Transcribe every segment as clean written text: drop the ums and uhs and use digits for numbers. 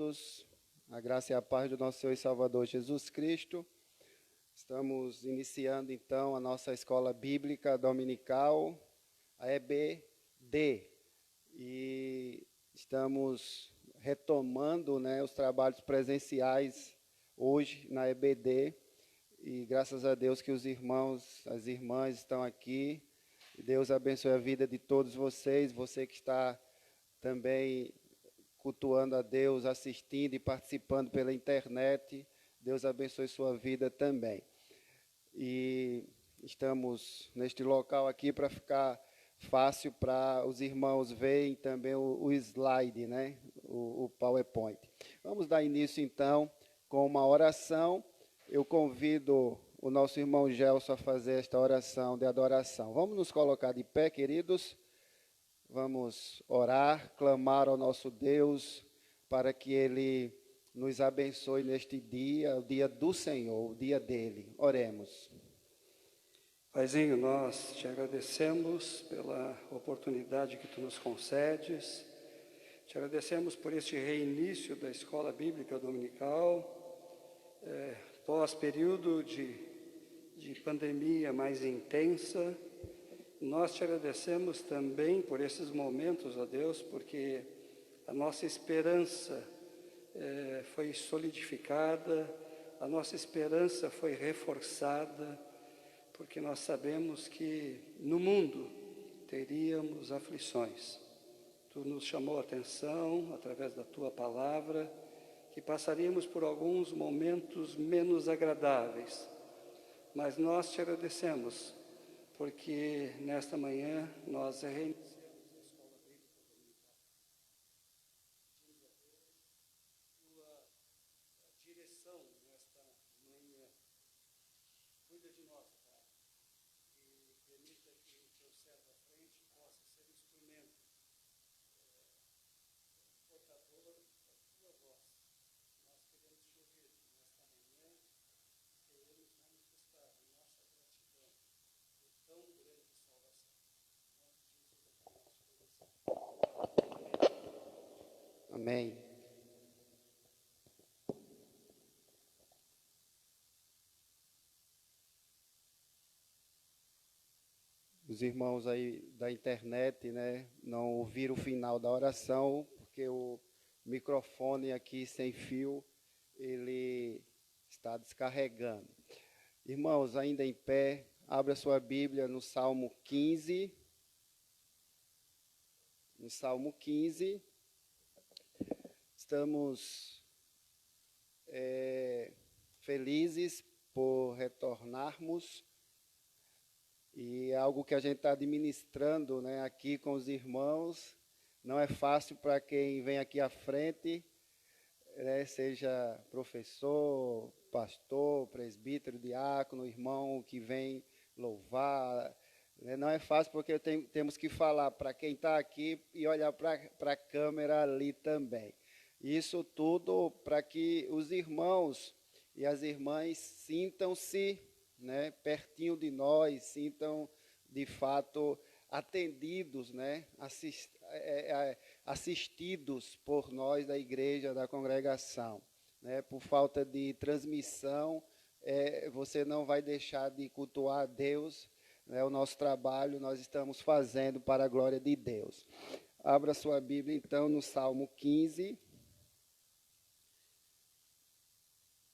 queridos, a graça e a paz do nosso Senhor e Salvador Jesus Cristo. Estamos iniciando então a nossa escola bíblica dominical, a EBD, e estamos retomando, os trabalhos presenciais hoje na EBD, e graças a Deus que os irmãos, as irmãs estão aqui. Deus abençoe a vida de todos vocês, você que está também cultuando a Deus, assistindo e participando pela internet. Deus abençoe sua vida também. E estamos neste local aqui para ficar fácil para os irmãos verem também o slide, o PowerPoint. Vamos dar início então com uma oração. Eu convido o nosso irmão Gelson a fazer esta oração de adoração. Vamos nos colocar de pé, queridos. Vamos orar, clamar ao nosso Deus para que Ele nos abençoe neste dia, o dia do Senhor, o dia dEle. Oremos. Paizinho, nós te agradecemos pela oportunidade que Tu nos concedes, te agradecemos por este reinício da Escola Bíblica Dominical, pós período de pandemia mais intensa. Nós te agradecemos também por esses momentos, ó Deus, porque a nossa esperança foi solidificada, a nossa esperança foi reforçada, porque nós sabemos que no mundo teríamos aflições. Tu nos chamou a atenção, através da Tua palavra, que passaríamos por alguns momentos menos agradáveis, mas nós te agradecemos, porque nesta manhã nós reiniciamos a Escola Bíblica Dominical. Tua direção nesta manhã, cuida de nós, Pai, e permita que o Teu servo à frente possa ser instrumento portador da Tua voz. Nós queremos te ouvir nesta manhã, queremos manifestar a nossa gratidão por tão grande salvação. Amém. Os irmãos aí da internet, não ouviram o final da oração, porque o microfone aqui sem fio, ele está descarregando. Irmãos, ainda em pé, abra sua Bíblia no Salmo 15. No Salmo 15, estamos felizes por retornarmos, e é algo que a gente está administrando aqui com os irmãos. Não é fácil para quem vem aqui à frente, seja professor, pastor, presbítero, diácono, irmão que vem louvar. Não é fácil porque temos que falar para quem está aqui e olhar para a câmera ali também. Isso tudo para que os irmãos e as irmãs sintam-se pertinho de nós, sintam de fato atendidos, assistidos por nós da igreja, da congregação. Por falta de transmissão, você não vai deixar de cultuar a Deus. O nosso trabalho nós estamos fazendo para a glória de Deus. Abra sua Bíblia então no Salmo 15.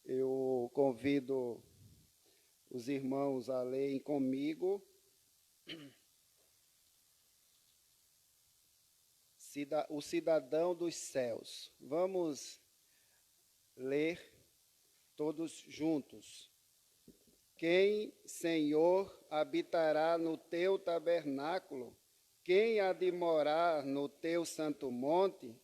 Eu convido os irmãos a lerem comigo. O cidadão dos céus. Vamos ler todos juntos. Quem, Senhor, habitará no teu tabernáculo? Quem há de morar no teu santo monte?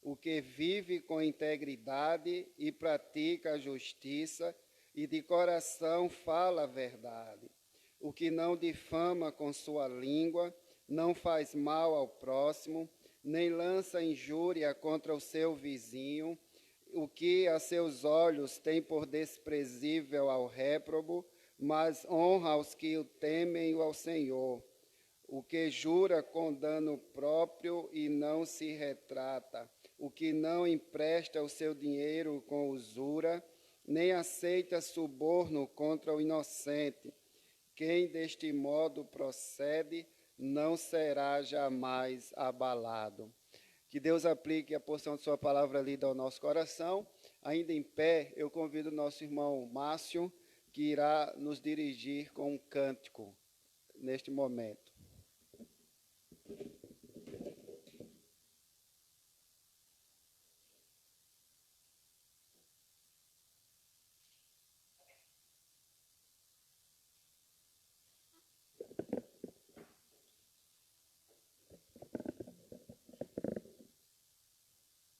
O que vive com integridade e pratica a justiça, e de coração fala a verdade. O que não difama com sua língua, não faz mal ao próximo, nem lança injúria contra o seu vizinho. O que a seus olhos tem por desprezível ao réprobo, mas honra aos que o temem ao Senhor. O que jura com dano próprio e não se retrata, o que não empresta o seu dinheiro com usura, nem aceita suborno contra o inocente. Quem deste modo procede não será jamais abalado. Que Deus aplique a porção de sua palavra lida ao nosso coração. Ainda em pé, eu convido o nosso irmão Márcio, que irá nos dirigir com um cântico neste momento.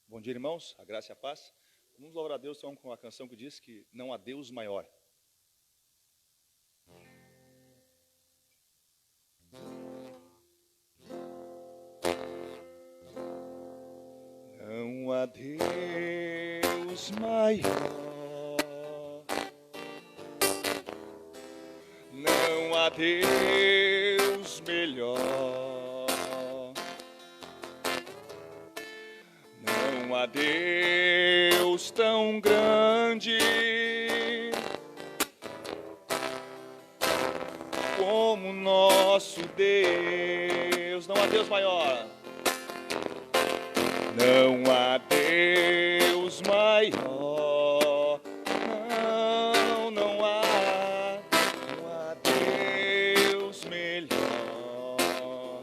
Bom dia, irmãos, a graça e a paz. Vamos louvar a Deus então com a canção que diz que não há Deus maior. Não há Deus maior, não há Deus melhor, não há Deus tão grande como nosso Deus. Não há Deus maior. Não há Deus maior, não há Deus melhor,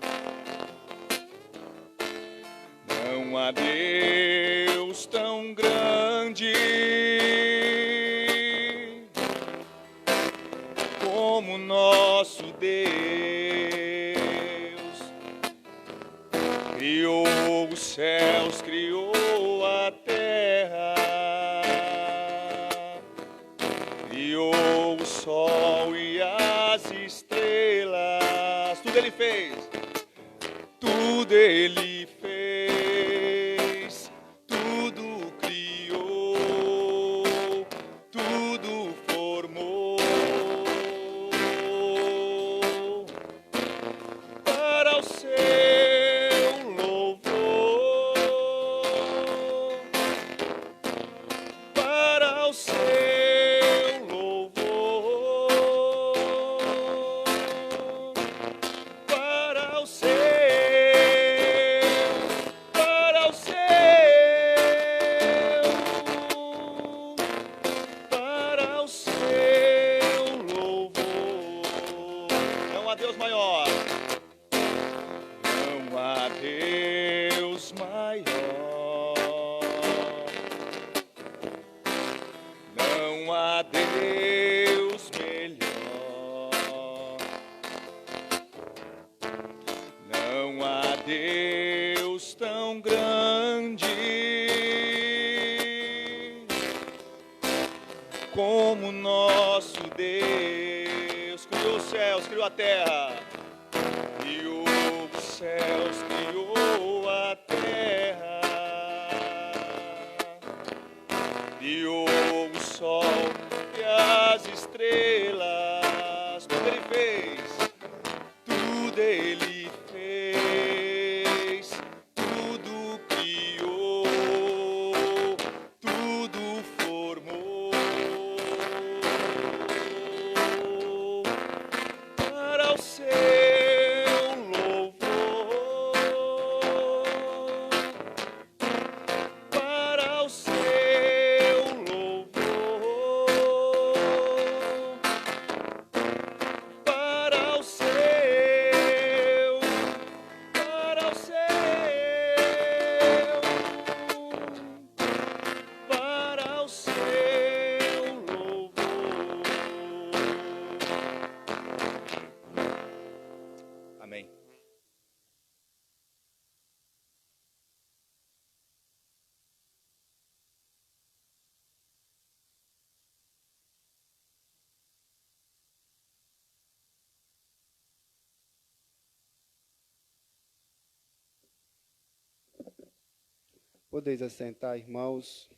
não há Deus tão grande como nosso Deus. Criou os céus, criou a terra, criou o sol e as estrelas. Tudo Ele fez, tudo Ele fez, tudo criou, tudo formou. Para o seu Deus maior, não há Deus maior, não há Deus melhor, não há Deus tão grande como nosso Deus. Criou os céus, criou a terra, criou os céus, criou a terra, criou o sol e as estrelas. Tudo Ele fez, tudo Ele fez, tudo criou, tudo formou. Para o seu louvor, para o seu louvor, para o seu, para o seu, para o seu louvor. Amém. Podeis assentar, irmãos.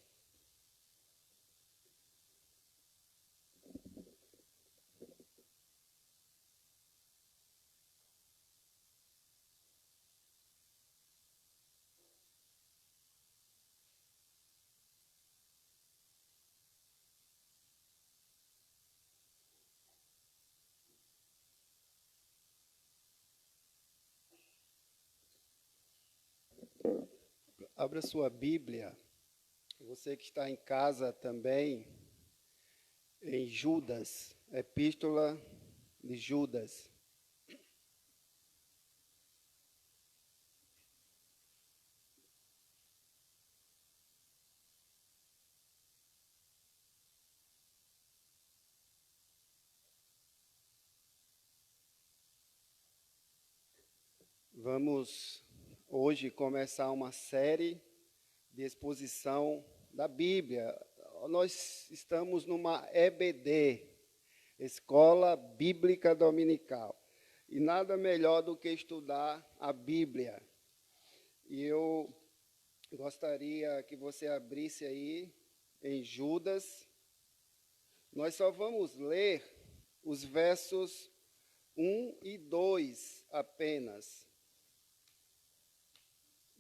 Abra sua Bíblia, você que está em casa também, em Judas, Epístola de Judas. Vamos hoje começar uma série de exposição da Bíblia. Nós estamos numa EBD, Escola Bíblica Dominical, e nada melhor do que estudar a Bíblia. E eu gostaria que você abrisse aí em Judas. Nós só vamos ler os versos 1 e 2 apenas.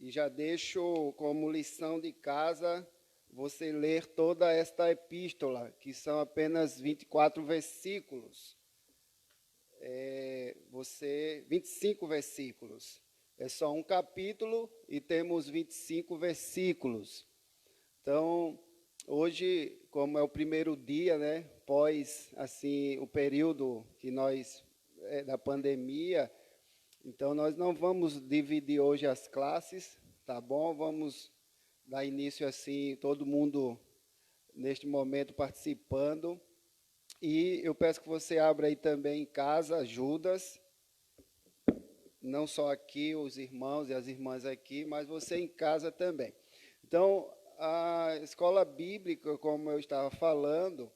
E já deixo como lição de casa você ler toda esta epístola, que são apenas 24 versículos. 25 versículos. É só um capítulo e temos 25 versículos. Então, hoje, como é o primeiro dia, né, pós assim, o período que nós da pandemia, então nós não vamos dividir hoje as classes, tá bom? Vamos dar início assim, todo mundo neste momento participando. E eu peço que você abra aí também em casa, Judas, não só aqui os irmãos e as irmãs aqui, mas você em casa também. Então, a escola bíblica, como eu estava falando,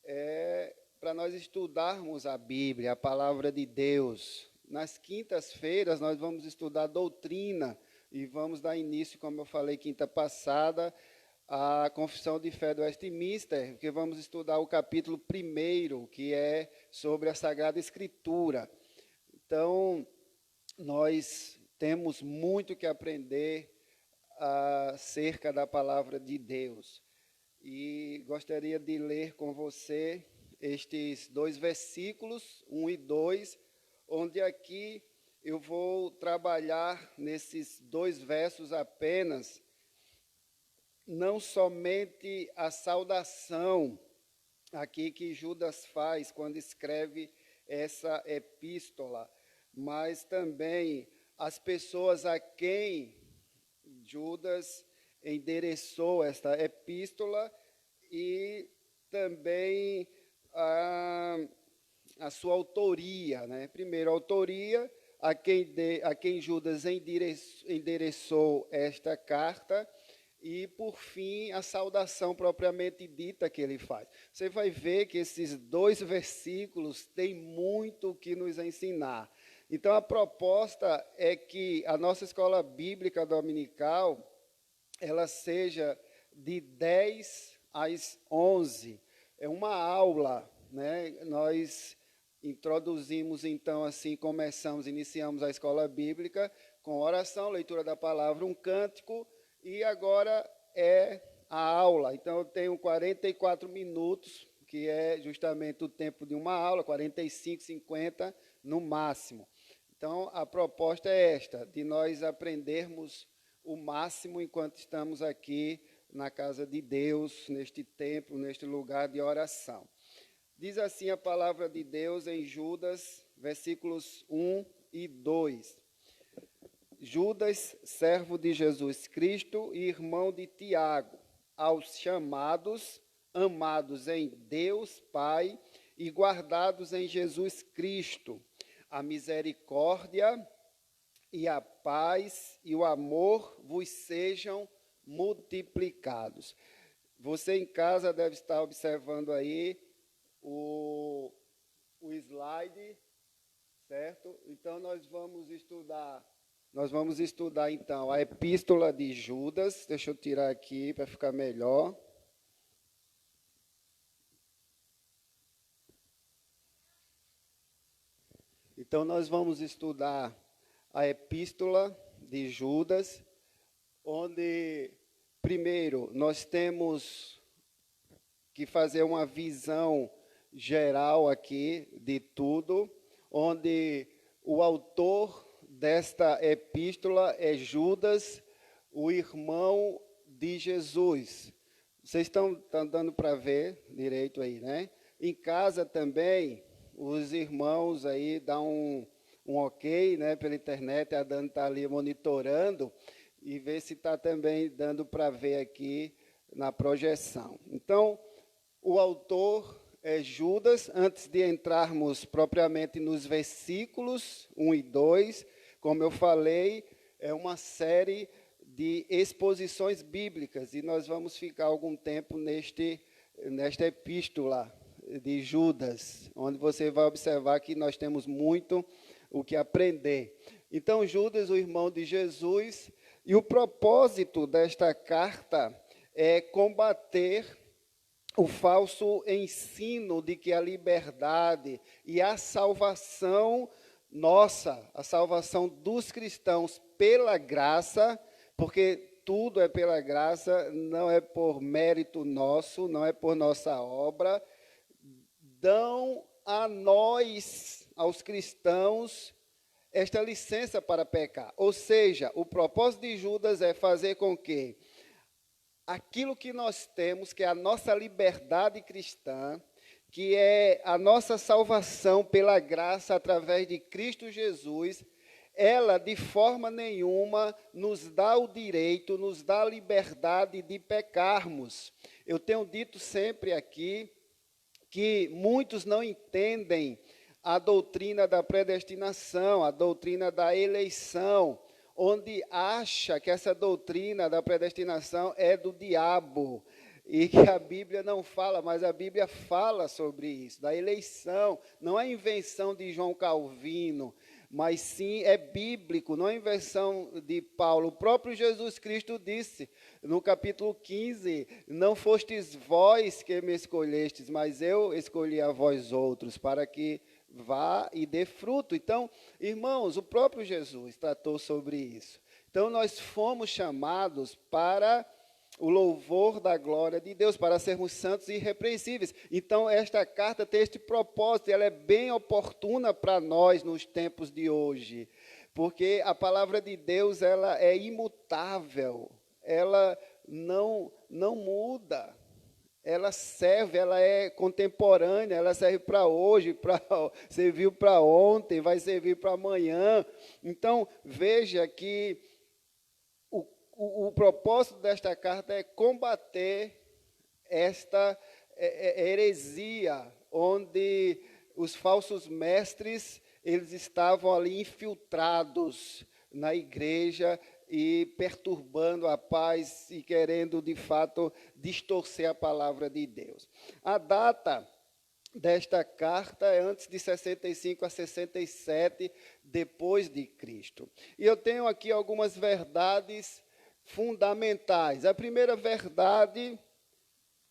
é para nós estudarmos a Bíblia, a palavra de Deus. Nas quintas-feiras nós vamos estudar doutrina e vamos dar início, como eu falei quinta passada, à Confissão de Fé do Westminster, que vamos estudar o capítulo 1, que é sobre a Sagrada Escritura. Então, nós temos muito que aprender acerca da palavra de Deus. E gostaria de ler com você estes 2 versículos, 1 e 2, onde aqui eu vou trabalhar nesses 2 versos apenas, não somente a saudação aqui que Judas faz quando escreve essa epístola, mas também as pessoas a quem Judas endereçou esta epístola e também a sua autoria, né? Primeiro, a autoria, a quem Judas endereçou esta carta, e, por fim, a saudação propriamente dita que ele faz. Você vai ver que esses 2 versículos têm muito o que nos ensinar. Então, a proposta é que a nossa escola bíblica dominical ela seja de 10 às 11. É uma aula, né? Nós introduzimos, então, assim, iniciamos a escola bíblica com oração, leitura da palavra, um cântico, e agora é a aula. Então, eu tenho 44 minutos, que é justamente o tempo de uma aula, 45, 50 no máximo. Então, a proposta é esta, de nós aprendermos o máximo enquanto estamos aqui na casa de Deus, neste templo, neste lugar de oração. Diz assim a palavra de Deus em Judas, versículos 1 e 2. Judas, servo de Jesus Cristo e irmão de Tiago, aos chamados, amados em Deus Pai e guardados em Jesus Cristo, a misericórdia e a paz e o amor vos sejam multiplicados. Você em casa deve estar observando aí o slide, certo? Então, nós vamos estudar, então, a epístola de Judas. Deixa eu tirar aqui para ficar melhor. Então, nós vamos estudar a epístola de Judas, onde, primeiro, nós temos que fazer uma visão geral aqui de tudo, onde o autor desta epístola é Judas, o irmão de Jesus. Vocês estão dando para ver direito aí, né? Em casa também, os irmãos aí dão um ok, né, pela internet, a Dani está ali monitorando, e ver se está também dando para ver aqui na projeção. Então, o autor é Judas. Antes de entrarmos propriamente nos versículos 1 e 2, como eu falei, é uma série de exposições bíblicas, e nós vamos ficar algum tempo nesta epístola de Judas, onde você vai observar que nós temos muito o que aprender. Então, Judas, o irmão de Jesus, e o propósito desta carta é combater o falso ensino de que a liberdade e a salvação nossa, a salvação dos cristãos pela graça, porque tudo é pela graça, não é por mérito nosso, não é por nossa obra, dão a nós, aos cristãos, esta licença para pecar. Ou seja, o propósito de Judas é fazer com que aquilo que nós temos, que é a nossa liberdade cristã, que é a nossa salvação pela graça através de Cristo Jesus, ela de forma nenhuma nos dá o direito, nos dá a liberdade de pecarmos. Eu tenho dito sempre aqui que muitos não entendem a doutrina da predestinação, a doutrina da eleição, onde acha que essa doutrina da predestinação é do diabo, e que a Bíblia não fala, mas a Bíblia fala sobre isso, da eleição. Não é invenção de João Calvino, mas sim é bíblico, não é invenção de Paulo. O próprio Jesus Cristo disse, no capítulo 15, não fostes vós que me escolhestes, mas eu escolhi a vós outros, para que vá e dê fruto. Então, irmãos, o próprio Jesus tratou sobre isso. Então, nós fomos chamados para o louvor da glória de Deus, para sermos santos e irrepreensíveis. Então, esta carta tem este propósito, ela é bem oportuna para nós nos tempos de hoje, porque a palavra de Deus, ela é imutável, ela não muda. Ela serve, ela é contemporânea, ela serve para hoje, serviu para ontem, vai servir para amanhã. Então, veja que o propósito desta carta é combater esta heresia, onde os falsos mestres, eles estavam ali infiltrados na igreja e perturbando a paz e querendo, de fato, distorcer a palavra de Deus. A data desta carta é antes de 65 a 67 depois de Cristo. E eu tenho aqui algumas verdades fundamentais. A primeira verdade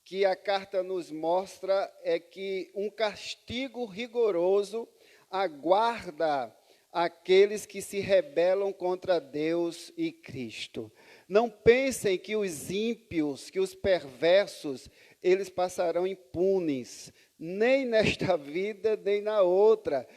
que a carta nos mostra é que um castigo rigoroso aguarda aqueles que se rebelam contra Deus e Cristo. Não pensem que os ímpios, que os perversos, eles passarão impunes, nem nesta vida, nem na outra.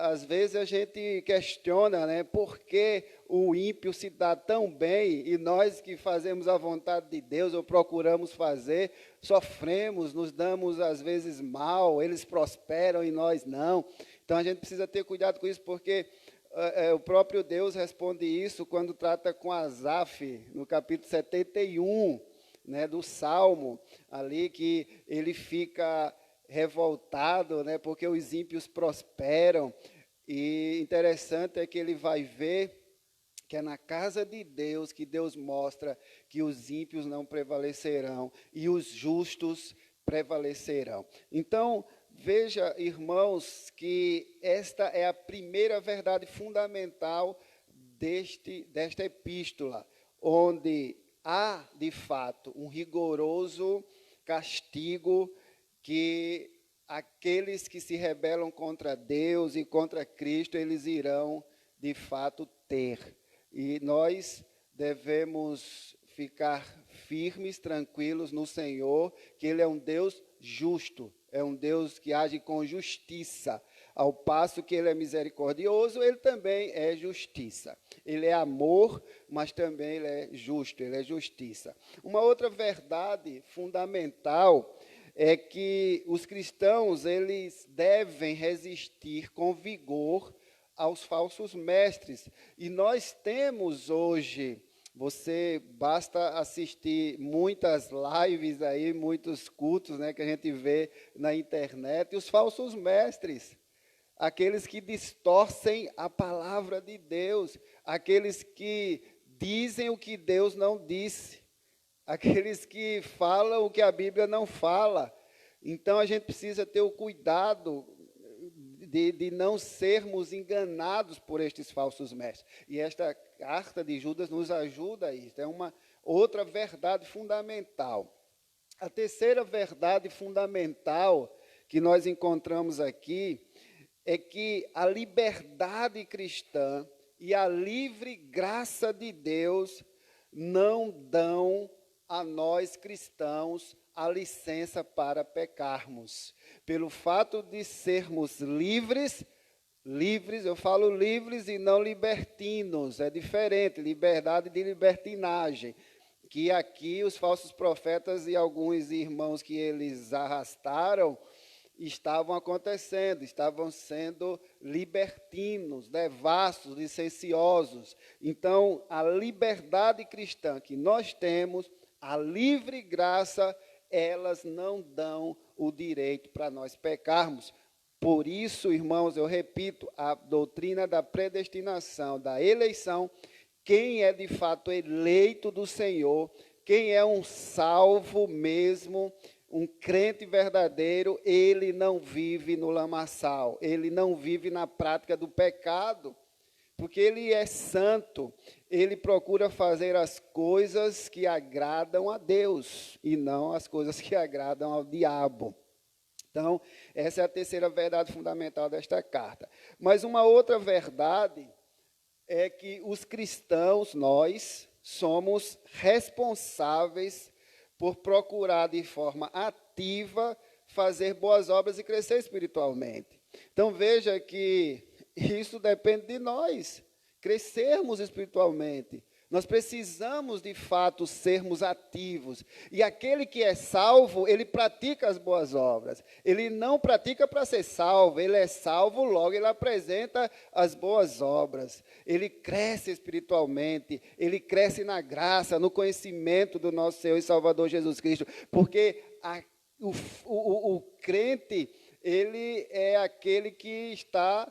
Às vezes a gente questiona, né, por que o ímpio se dá tão bem e nós que fazemos a vontade de Deus ou procuramos fazer, sofremos, nos damos às vezes mal, eles prosperam e nós não. Então a gente precisa ter cuidado com isso, porque o próprio Deus responde isso quando trata com Asaf, no capítulo 71, né, do Salmo, ali que ele fica revoltado, né, porque os ímpios prosperam. E interessante é que ele vai ver que é na casa de Deus que Deus mostra que os ímpios não prevalecerão e os justos prevalecerão. Então, veja, irmãos, que esta é a primeira verdade fundamental desta epístola, onde há, de fato, um rigoroso castigo que aqueles que se rebelam contra Deus e contra Cristo, eles irão, de fato, ter. E nós devemos ficar firmes, tranquilos no Senhor, que Ele é um Deus justo, é um Deus que age com justiça. Ao passo que ele é misericordioso, ele também é justiça. Ele é amor, mas também ele é justo, ele é justiça. Uma outra verdade fundamental é que os cristãos, eles devem resistir com vigor aos falsos mestres. E nós temos hoje, basta assistir muitas lives aí, muitos cultos, né, que a gente vê na internet, e os falsos mestres, aqueles que distorcem a palavra de Deus, aqueles que dizem o que Deus não disse, aqueles que falam o que a Bíblia não fala. Então, a gente precisa ter o cuidado de não sermos enganados por estes falsos mestres. E esta carta de Judas nos ajuda a isso. É uma outra verdade fundamental. A terceira verdade fundamental que nós encontramos aqui é que a liberdade cristã e a livre graça de Deus não dão a nós cristãos a licença para pecarmos. Pelo fato de sermos livres, eu falo livres e não libertinos, é diferente, liberdade de libertinagem, que aqui os falsos profetas e alguns irmãos que eles arrastaram, estavam acontecendo, estavam sendo libertinos, devassos, licenciosos. Então, a liberdade cristã que nós temos, a livre graça, elas não dão o direito para nós pecarmos. Por isso, irmãos, eu repito, a doutrina da predestinação, da eleição, quem é de fato eleito do Senhor, quem é um salvo mesmo, um crente verdadeiro, ele não vive no lamaçal, ele não vive na prática do pecado, porque ele é santo, ele procura fazer as coisas que agradam a Deus e não as coisas que agradam ao diabo. Então, essa é a terceira verdade fundamental desta carta. Mas uma outra verdade é que os cristãos, nós, somos responsáveis por procurar de forma ativa fazer boas obras e crescer espiritualmente. Então, veja que isso depende de nós, crescermos espiritualmente. Nós precisamos, de fato, sermos ativos. E aquele que é salvo, ele pratica as boas obras. Ele não pratica para ser salvo, ele é salvo, logo ele apresenta as boas obras. Ele cresce espiritualmente, ele cresce na graça, no conhecimento do nosso Senhor e Salvador Jesus Cristo. Porque o crente, ele é aquele que está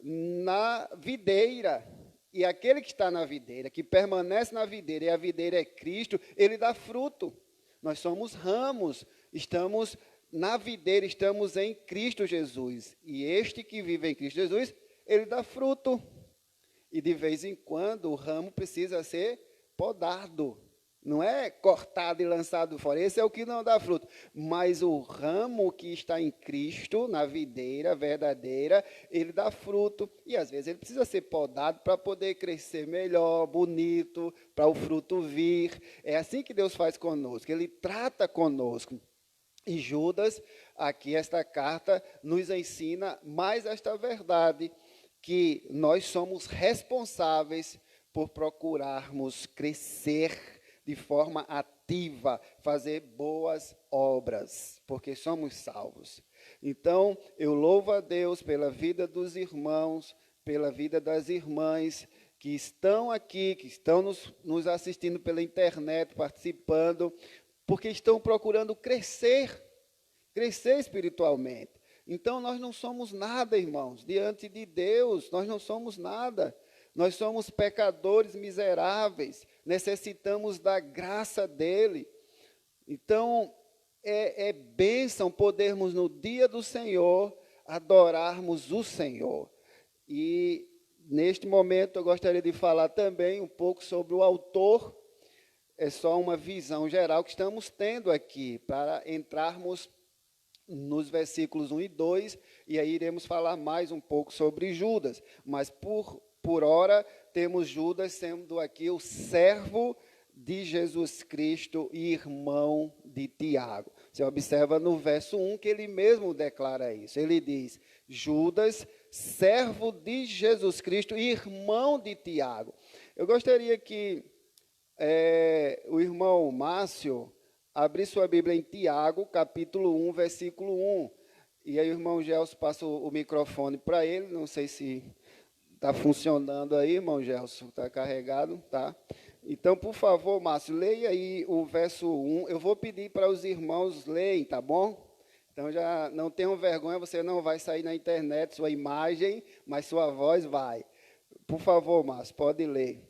na videira. E aquele que está na videira, que permanece na videira, e a videira é Cristo, ele dá fruto. Nós somos ramos, estamos na videira, estamos em Cristo Jesus. E este que vive em Cristo Jesus, ele dá fruto. E de vez em quando o ramo precisa ser podado. Não é cortado e lançado fora. Esse é o que não dá fruto. Mas o ramo que está em Cristo, na videira verdadeira, ele dá fruto. E às vezes ele precisa ser podado para poder crescer melhor, bonito, para o fruto vir. É assim que Deus faz conosco. Ele trata conosco. E Judas, aqui esta carta, nos ensina mais esta verdade, que nós somos responsáveis por procurarmos crescer de forma ativa, fazer boas obras, porque somos salvos. Então, eu louvo a Deus pela vida dos irmãos, pela vida das irmãs que estão aqui, que estão nos assistindo pela internet, participando, porque estão procurando crescer espiritualmente. Então, nós não somos nada, irmãos, diante de Deus, nós não somos nada. Nós somos pecadores miseráveis, necessitamos da graça dEle. Então, é bênção podermos, no dia do Senhor, adorarmos o Senhor. E, neste momento, eu gostaria de falar também um pouco sobre o autor. É só uma visão geral que estamos tendo aqui, para entrarmos nos versículos 1 e 2, e aí iremos falar mais um pouco sobre Judas. Mas, por hora, temos Judas sendo aqui o servo de Jesus Cristo e irmão de Tiago. Você observa no verso 1 que ele mesmo declara isso. Ele diz, Judas, servo de Jesus Cristo e irmão de Tiago. Eu gostaria que o irmão Márcio abrisse sua Bíblia em Tiago, capítulo 1, versículo 1. E aí o irmão Gelson passa o microfone para ele, não sei se está funcionando aí, irmão Gelson, está carregado, tá? Então, por favor, Márcio, leia aí o verso 1. Eu vou pedir para os irmãos lerem, tá bom? Então, já não tenham vergonha, você não vai sair na internet, sua imagem, mas sua voz vai. Por favor, Márcio, pode ler.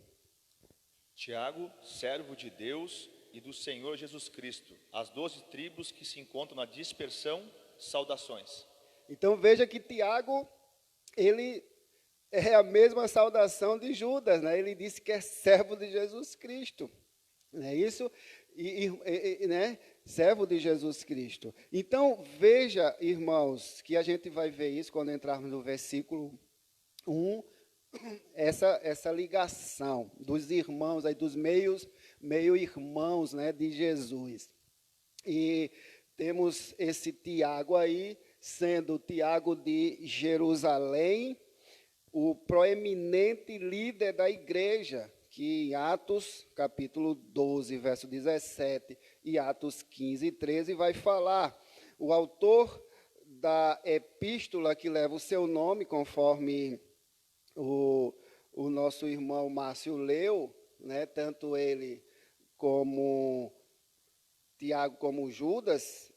Tiago, servo de Deus e do Senhor Jesus Cristo, as 12 tribos que se encontram na dispersão, saudações. Então, veja que Tiago, ele é a mesma saudação de Judas, né? Ele disse que é servo de Jesus Cristo, não é isso? Né? Servo de Jesus Cristo. Então, veja, irmãos, que a gente vai ver isso quando entrarmos no versículo 1, essa ligação dos irmãos, aí, dos meio-irmãos, né, de Jesus. E temos esse Tiago aí, sendo Tiago de Jerusalém, o proeminente líder da igreja, que em Atos, capítulo 12, verso 17, e Atos 15, 13, vai falar. O autor da epístola que leva o seu nome, conforme o nosso irmão Márcio leu, né, tanto ele como Tiago como Judas,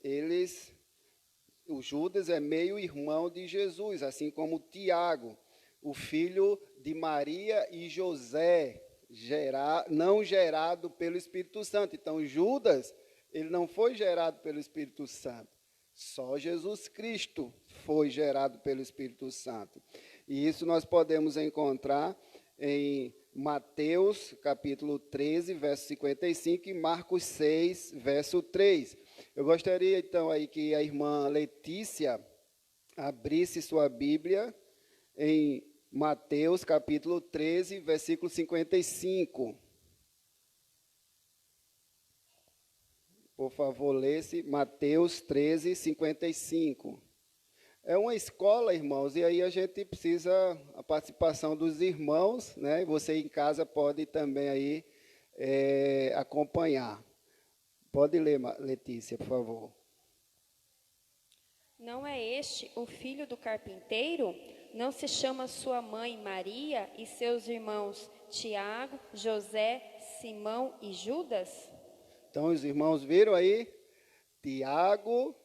o Judas é meio-irmão de Jesus, assim como Tiago, o filho de Maria e José, não gerado pelo Espírito Santo. Então, Judas, ele não foi gerado pelo Espírito Santo. Só Jesus Cristo foi gerado pelo Espírito Santo. E isso nós podemos encontrar em Mateus, capítulo 13, verso 55, e Marcos 6, verso 3. Eu gostaria, então, aí que a irmã Letícia abrisse sua Bíblia em Mateus, capítulo 13, versículo 55. Por favor, lê-se Mateus 13, 55. É uma escola, irmãos, e aí a gente precisa a participação dos irmãos, né? Você em casa pode também aí acompanhar. Pode ler, Letícia, por favor. Não é este o filho do carpinteiro? Não se chama sua mãe Maria e seus irmãos Tiago, José, Simão e Judas? Então, os irmãos viram aí? Tiago,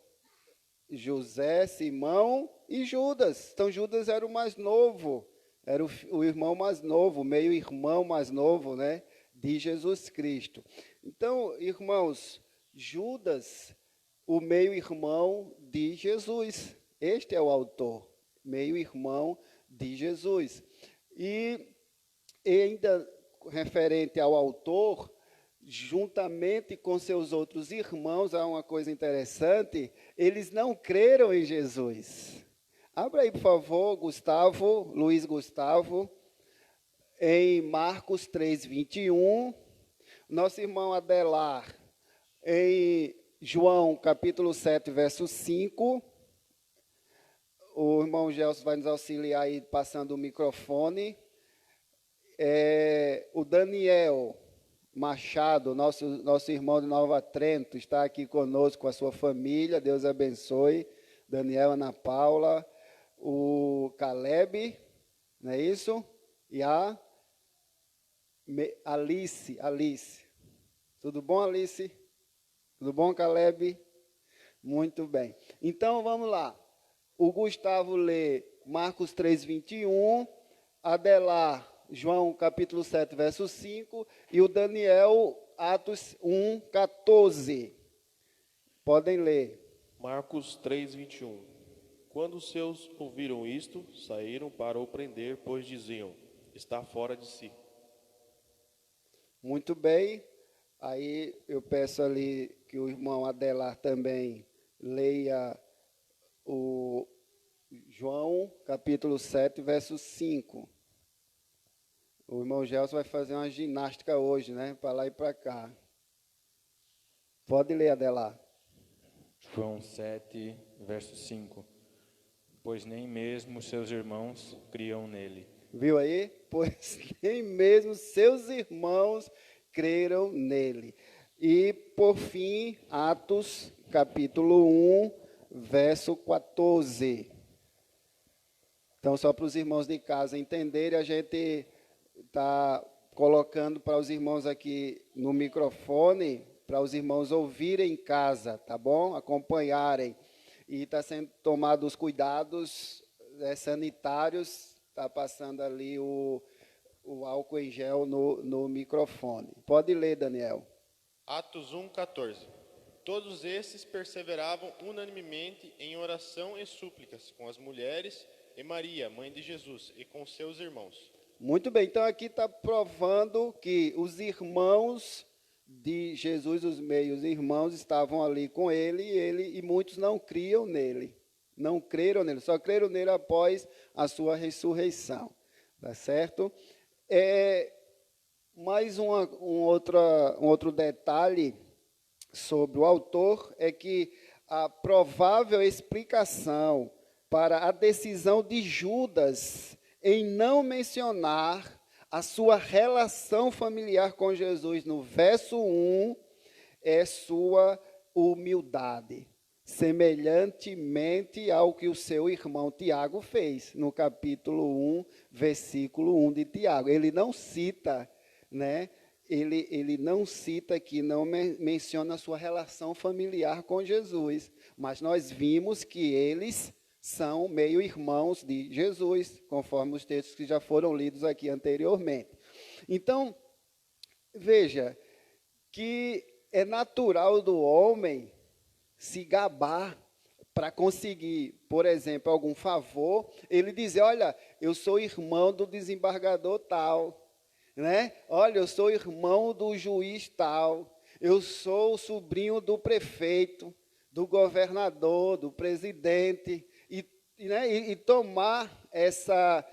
José, Simão e Judas. Então, Judas era o mais novo, era o irmão mais novo, meio-irmão mais novo, né, de Jesus Cristo. Então, irmãos, Judas, o meio-irmão de Jesus. Este é o autor, meio-irmão de Jesus. E ainda referente ao autor, juntamente com seus outros irmãos, há uma coisa interessante, eles não creram em Jesus. Abra aí, por favor, Gustavo, Luiz Gustavo, em Marcos 3, 21. Nosso irmão Adelar, em João, capítulo 7, verso 5. O irmão Gelson vai nos auxiliar aí, passando o microfone. O Daniel Machado, nosso irmão de Nova Trento, está aqui conosco com a sua família, Deus abençoe. Daniel, Ana Paula, o Caleb, não é isso? E a Alice. Tudo bom, Alice? Tudo bom, Caleb? Muito bem. Então, vamos lá. O Gustavo lê Marcos 3, 21, Adelar, João, capítulo 7, verso 5, e o Daniel, Atos 1, 14. Podem ler. Marcos 3, 21. Quando os seus ouviram isto, saíram para o prender, pois diziam, está fora de si. Muito bem. Aí eu peço ali que o irmão Adelar também leia o João, capítulo 7, verso 5. O irmão Gelson vai fazer uma ginástica hoje, né? Para lá e para cá. Pode ler, Adelar. João 7, verso 5. Pois nem mesmo seus irmãos criam nele. Viu aí? Pois nem mesmo seus irmãos creram nele. E, por fim, Atos, capítulo 1, verso 14. Então, só para os irmãos de casa entenderem, a gente está colocando para os irmãos aqui no microfone, para os irmãos ouvirem em casa, tá bom? Acompanharem. E está sendo tomados os cuidados sanitários, está passando ali o álcool em gel no microfone. Pode ler, Daniel. Atos 1:14. Todos esses perseveravam unanimemente em oração e súplicas com as mulheres e Maria, mãe de Jesus, e com seus irmãos. Muito bem, então aqui está provando que os irmãos de Jesus, os meios irmãos, estavam ali com ele e muitos não criam nele. Não creram nele, só creram nele após a sua ressurreição. Tá certo? Mais um outro detalhe sobre o autor é que a provável explicação para a decisão de Judas em não mencionar a sua relação familiar com Jesus no verso 1 é sua humildade, semelhantemente ao que o seu irmão Tiago fez no capítulo 1, versículo 1 de Tiago. Ele não cita, né? Ele não cita aqui, não menciona a sua relação familiar com Jesus, mas nós vimos que eles são meio-irmãos de Jesus, conforme os textos que já foram lidos aqui anteriormente. Então, veja que é natural do homem se gabar para conseguir, por exemplo, algum favor, ele dizer, olha, eu sou irmão do desembargador tal, né? Olha, eu sou irmão do juiz tal, eu sou o sobrinho do prefeito, do governador, do presidente, e tomar essa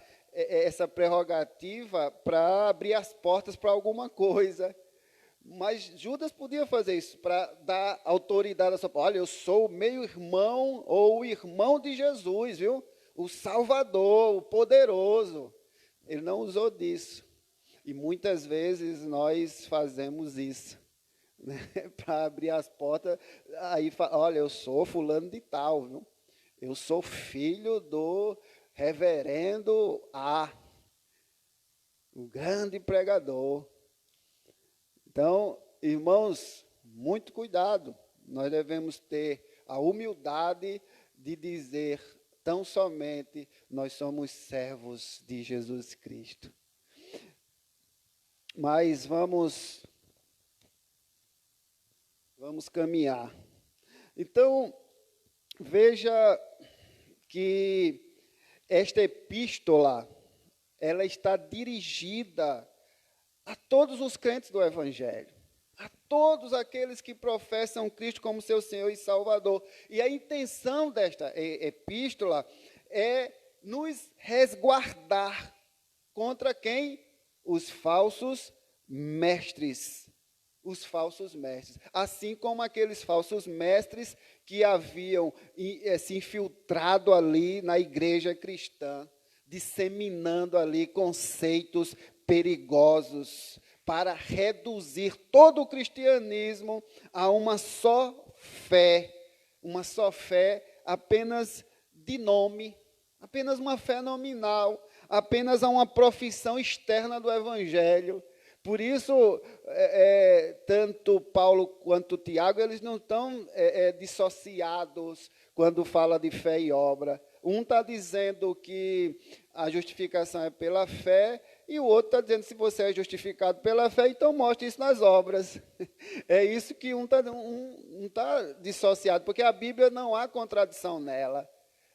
prerrogativa para abrir as portas para alguma coisa. Mas Judas podia fazer isso, para dar autoridade a sua. Olha, eu sou o meio-irmão ou o irmão de Jesus, viu? O Salvador, o poderoso. Ele não usou disso. E muitas vezes nós fazemos isso, né? Para abrir as portas. Aí, olha, eu sou fulano de tal, viu? Eu sou filho do reverendo A, o grande pregador. Então, irmãos, muito cuidado. Nós devemos ter a humildade de dizer tão somente nós somos servos de Jesus Cristo. Mas vamos caminhar. Então, veja que esta epístola, ela está dirigida a todos os crentes do Evangelho, a todos aqueles que professam Cristo como seu Senhor e Salvador. E a intenção desta epístola é nos resguardar contra quem? Os falsos mestres. Os falsos mestres. Assim como aqueles falsos mestres que haviam se infiltrado ali na igreja cristã, disseminando ali conceitos perigosos para reduzir todo o cristianismo a uma só fé apenas de nome, apenas uma fé nominal, apenas a uma profissão externa do Evangelho. Por isso, tanto Paulo quanto Tiago, eles não estão dissociados quando fala de fé e obra. Um está dizendo que a justificação é pela fé, e o outro está dizendo que se você é justificado pela fé, então mostre isso nas obras. É isso que um está dissociado, porque a Bíblia não há contradição nela.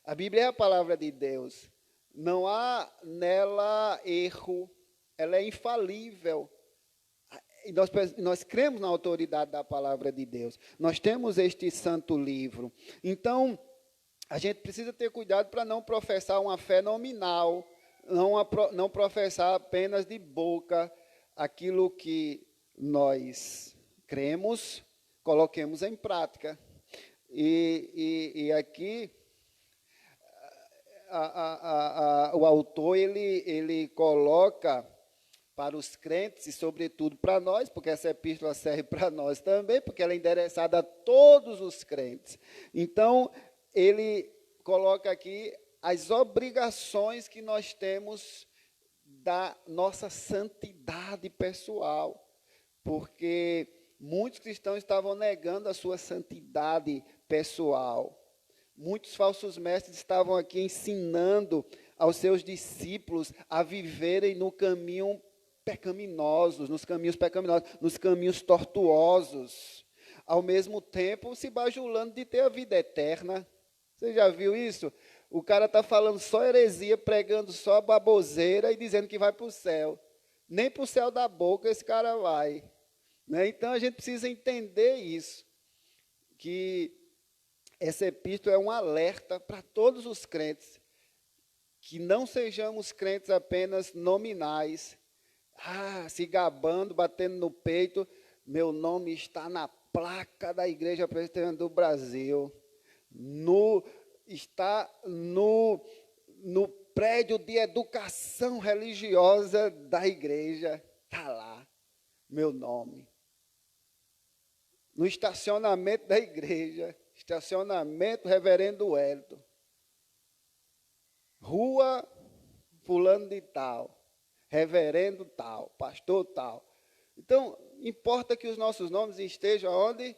A Bíblia é a palavra de Deus. Não há nela erro, ela é infalível. E nós cremos na autoridade da palavra de Deus. Nós temos este santo livro. Então, a gente precisa ter cuidado para não professar uma fé nominal, não professar apenas de boca aquilo que nós cremos, coloquemos em prática. E aqui o autor ele coloca para os crentes e, sobretudo, para nós, porque essa epístola serve para nós também, porque ela é endereçada a todos os crentes. Então, ele coloca aqui as obrigações que nós temos da nossa santidade pessoal, porque muitos cristãos estavam negando a sua santidade pessoal. Muitos falsos mestres estavam aqui ensinando aos seus discípulos a viverem no caminho pecaminosos, nos caminhos tortuosos, ao mesmo tempo se bajulando de ter a vida eterna. Você já viu isso? O cara está falando só heresia, pregando só baboseira e dizendo que vai para o céu. Nem para o céu da boca esse cara vai. Né? Então a gente precisa entender isso, que essa epístola é um alerta para todos os crentes, que não sejamos crentes apenas nominais, se gabando, batendo no peito, meu nome está na placa da Igreja Presbiteriana do Brasil, está no prédio de educação religiosa da igreja, está lá, meu nome. No estacionamento da igreja, estacionamento Reverendo Wellington, rua fulano de tal, reverendo tal, pastor tal. Então, importa que os nossos nomes estejam onde?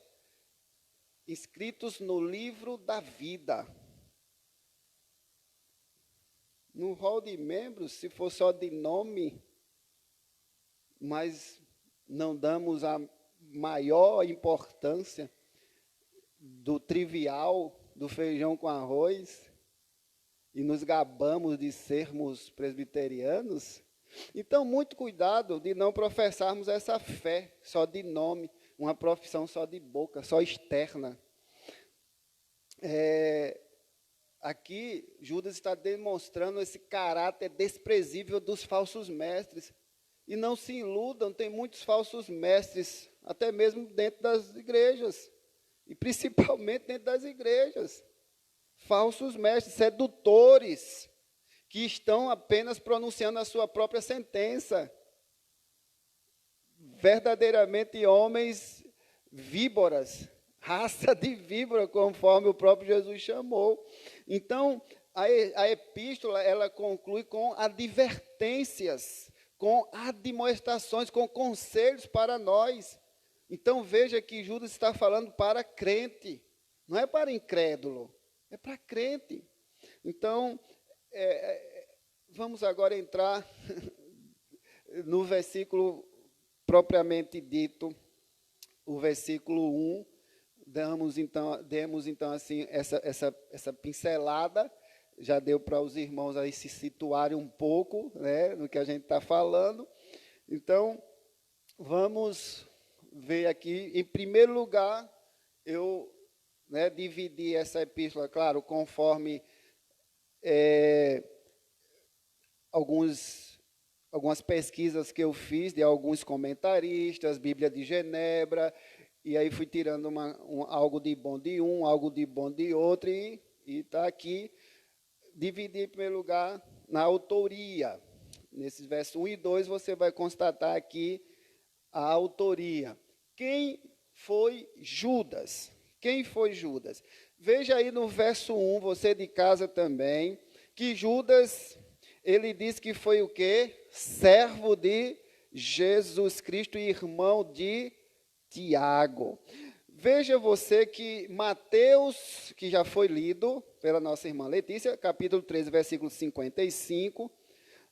Inscritos no livro da vida. No rol de membros, se for só de nome, mas não damos a maior importância do trivial, do feijão com arroz, e nos gabamos de sermos presbiterianos. Então, muito cuidado de não professarmos essa fé só de nome, uma profissão só de boca, só externa. Aqui, Judas está demonstrando esse caráter desprezível dos falsos mestres. E não se iludam, tem muitos falsos mestres, até mesmo dentro das igrejas, e principalmente dentro das igrejas. Falsos mestres, sedutores, que estão apenas pronunciando a sua própria sentença. Verdadeiramente homens víboras, raça de víbora, conforme o próprio Jesus chamou. Então, a epístola, ela conclui com advertências, com admoestações, com conselhos para nós. Então, veja que Judas está falando para crente, não é para incrédulo, é para crente. Então, vamos agora entrar no versículo propriamente dito, o versículo 1. Demos então assim, essa pincelada, já deu para os irmãos aí se situarem um pouco, né, no que a gente está falando. Então, vamos ver aqui, em primeiro lugar, eu dividi essa epístola, claro, conforme algumas pesquisas que eu fiz de alguns comentaristas, Bíblia de Genebra, e aí fui tirando algo de bom de um, algo de bom de outro, e está aqui. Dividi, em primeiro lugar, na autoria. Nesses versos 1 e 2, você vai constatar aqui a autoria. Quem foi Judas? Quem foi Judas? Veja aí no verso 1, você de casa também, que Judas, ele diz que foi o quê? Servo de Jesus Cristo e irmão de Tiago. Veja você que Mateus, que já foi lido pela nossa irmã Letícia, capítulo 13, versículo 55,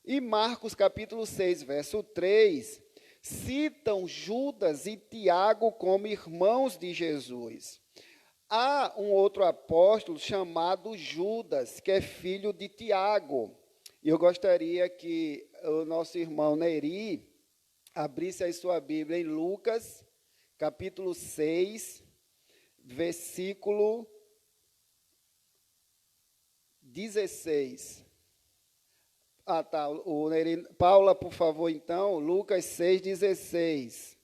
e Marcos, capítulo 6, verso 3, citam Judas e Tiago como irmãos de Jesus. Há um outro apóstolo chamado Judas, que é filho de Tiago. E eu gostaria que o nosso irmão Neri abrisse a sua Bíblia em Lucas, capítulo 6, versículo 16. tá. Paula, por favor, então, Lucas 6,16.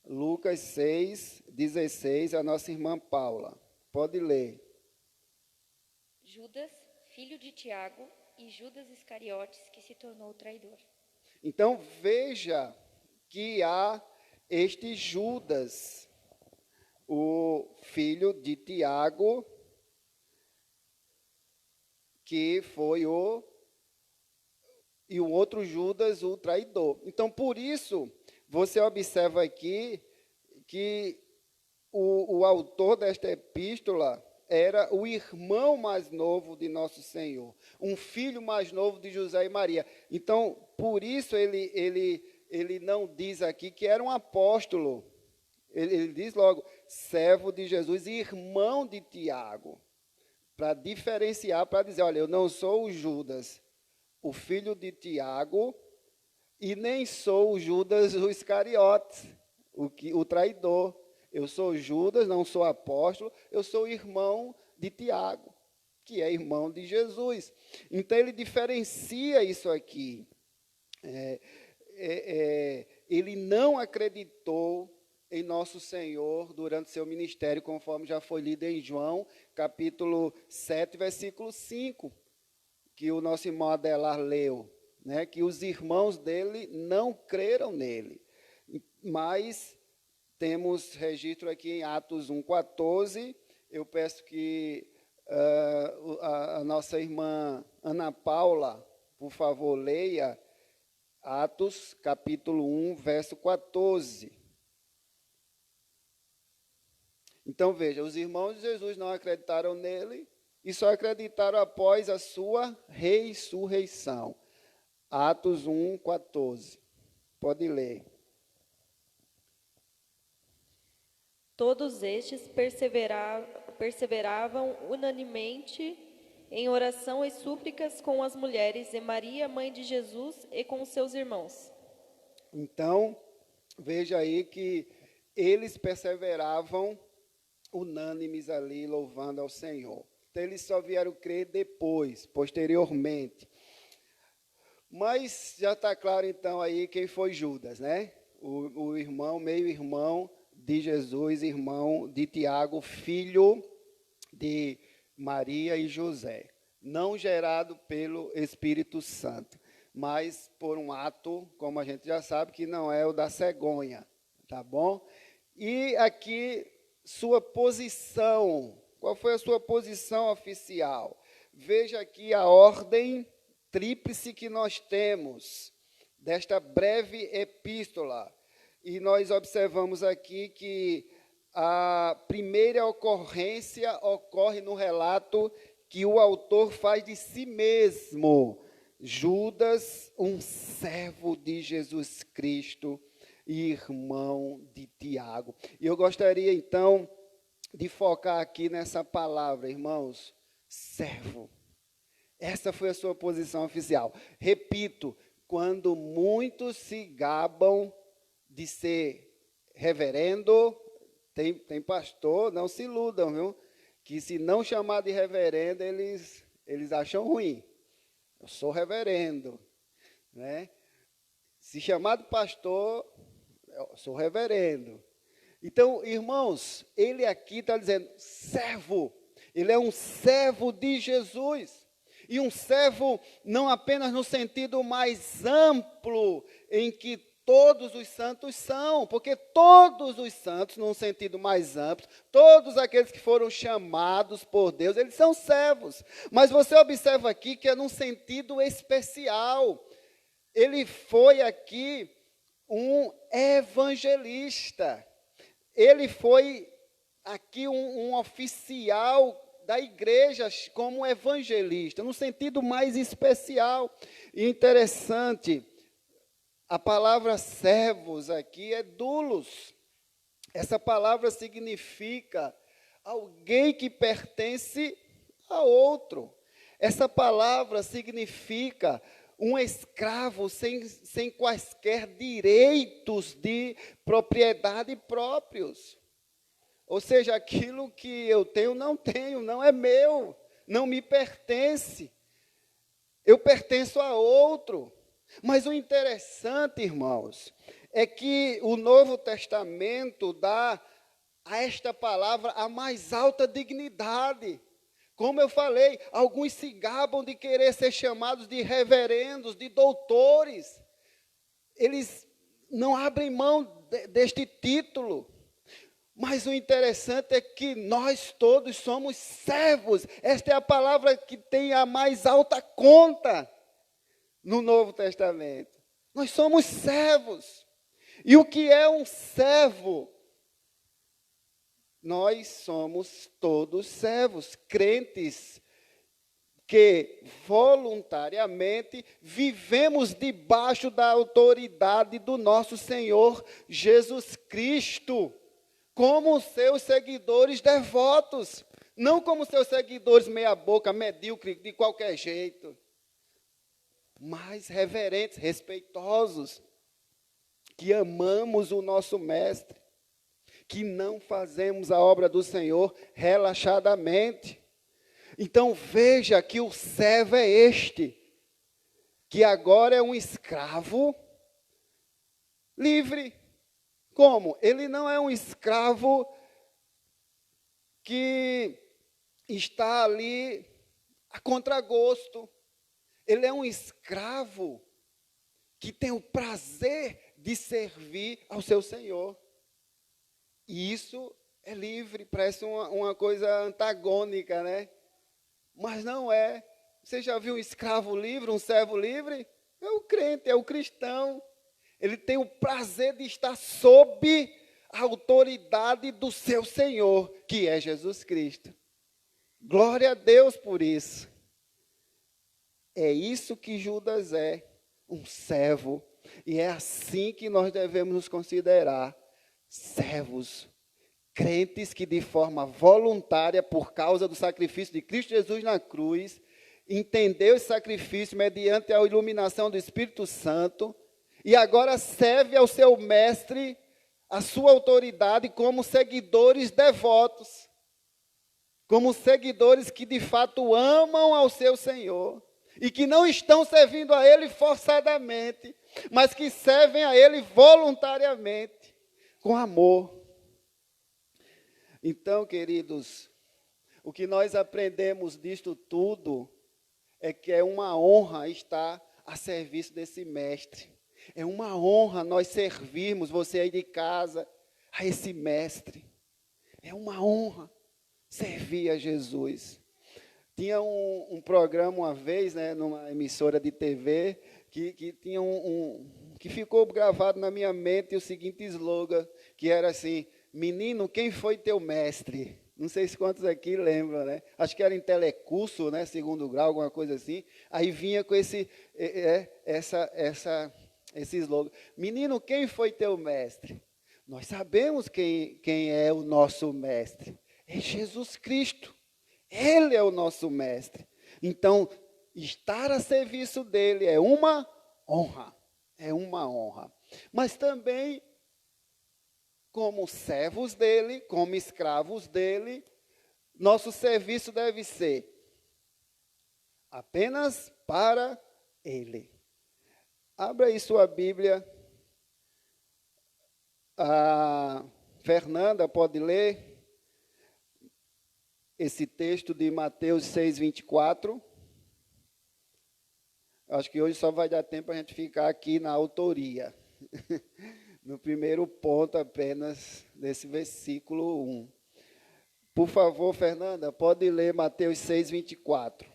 Lucas 6,16, a nossa irmã Paula. Pode ler. Judas, filho de Tiago, e Judas Iscariotes, que se tornou o traidor. Então, veja que há este Judas, o filho de Tiago, que foi e o outro Judas, o traidor. Então, por isso, você observa aqui que o autor desta epístola era o irmão mais novo de Nosso Senhor, um filho mais novo de José e Maria. Então, por isso ele não diz aqui que era um apóstolo. Ele diz logo, servo de Jesus e irmão de Tiago, para diferenciar, para dizer, olha, eu não sou o Judas, o filho de Tiago, e nem sou o Judas o Iscariotes, o traidor. Eu sou Judas, não sou apóstolo, eu sou irmão de Tiago, que é irmão de Jesus. Então, ele diferencia isso aqui. Ele não acreditou em Nosso Senhor durante seu ministério, conforme já foi lido em João, capítulo 7, versículo 5, que o nosso irmão Adelar leu, né, que os irmãos dele não creram nele. Mas temos registro aqui em Atos 1,14. Eu peço que a nossa irmã Ana Paula, por favor, leia Atos, capítulo 1, verso 14. Então, veja, os irmãos de Jesus não acreditaram nele e só acreditaram após a sua ressurreição. Atos 1, 14. Pode ler. Todos estes perseveravam unanimemente em oração e súplicas com as mulheres e Maria, mãe de Jesus, e com seus irmãos. Então, veja aí que eles perseveravam unânimes ali, louvando ao Senhor. Então, eles só vieram crer depois, posteriormente. Mas já está claro, então, aí quem foi Judas, né? O irmão, meio-irmão de Jesus, irmão de Tiago, filho de Maria e José. Não gerado pelo Espírito Santo, mas por um ato, como a gente já sabe, que não é o da cegonha, tá bom? E aqui, sua posição. Qual foi a sua posição oficial? Veja aqui a ordem tríplice que nós temos desta breve epístola. E nós observamos aqui que a primeira ocorrência ocorre no relato que o autor faz de si mesmo. Judas, um servo de Jesus Cristo e irmão de Tiago. E eu gostaria, então, de focar aqui nessa palavra, irmãos, servo. Essa foi a sua posição oficial. Repito, quando muitos se gabam de ser reverendo, tem pastor, não se iludam, viu? Que se não chamar de reverendo, eles acham ruim. Eu sou reverendo, né? Se chamar de pastor, eu sou reverendo. Então, irmãos, ele aqui está dizendo servo. Ele é um servo de Jesus. E um servo não apenas no sentido mais amplo, em que todos os santos são, porque todos os santos, num sentido mais amplo, todos aqueles que foram chamados por Deus, eles são servos. Mas você observa aqui que é num sentido especial. Ele foi aqui um evangelista. Ele foi aqui um oficial da igreja como evangelista, no sentido mais especial e interessante. A palavra servos aqui é doulos. Essa palavra significa alguém que pertence a outro. Essa palavra significa um escravo sem quaisquer direitos de propriedade próprios. Ou seja, aquilo que eu tenho, não é meu, não me pertence. Eu pertenço a outro. Mas o interessante, irmãos, é que o Novo Testamento dá a esta palavra a mais alta dignidade. Como eu falei, alguns se gabam de querer ser chamados de reverendos, de doutores. Eles não abrem mão deste título. Mas o interessante é que nós todos somos servos. Esta é a palavra que tem a mais alta conta no Novo Testamento. Nós somos servos. E o que é um servo? Nós somos todos servos, crentes que voluntariamente vivemos debaixo da autoridade do nosso Senhor Jesus Cristo, como seus seguidores devotos, não como seus seguidores meia-boca, medíocre, de qualquer jeito, mas reverentes, respeitosos, que amamos o nosso Mestre, que não fazemos a obra do Senhor relaxadamente. Então veja que o servo é este, que agora é um escravo livre. Como? Ele não é um escravo que está ali a contragosto. Ele é um escravo que tem o prazer de servir ao seu Senhor. E isso é livre, parece uma coisa antagônica, né? Mas não é. Você já viu um escravo livre, um servo livre? É o crente, é o cristão. Ele tem o prazer de estar sob a autoridade do seu Senhor, que é Jesus Cristo. Glória a Deus por isso. É isso que Judas é, um servo. E é assim que nós devemos nos considerar. Servos, crentes que de forma voluntária, por causa do sacrifício de Cristo Jesus na cruz, entendeu esse sacrifício mediante a iluminação do Espírito Santo, e agora serve ao seu mestre, a sua autoridade, como seguidores devotos, como seguidores que de fato amam ao seu Senhor, e que não estão servindo a Ele forçadamente, mas que servem a Ele voluntariamente, com amor. Então, queridos, o que nós aprendemos disto tudo é que é uma honra estar a serviço desse mestre. É uma honra nós servirmos, você aí de casa, a esse mestre. É uma honra servir a Jesus. Tinha um programa uma vez, né, numa emissora de TV, que tinha que ficou gravado na minha mente o seguinte slogan, que era assim: menino, quem foi teu mestre? Não sei se quantos aqui lembram, né? Acho que era em telecurso, né? Segundo grau, alguma coisa assim. Aí vinha com esse slogan: menino, quem foi teu mestre? Nós sabemos quem é o nosso mestre. É Jesus Cristo. Ele é o nosso mestre. Então, estar a serviço dele é uma honra. É uma honra. Mas também, como servos dele, como escravos dele, nosso serviço deve ser apenas para ele. Abra aí sua Bíblia. A Fernanda pode ler esse texto de Mateus 6:24. Acho que hoje só vai dar tempo a gente ficar aqui na autoria. No primeiro ponto apenas desse versículo 1. Por favor, Fernanda, pode ler Mateus 6:24.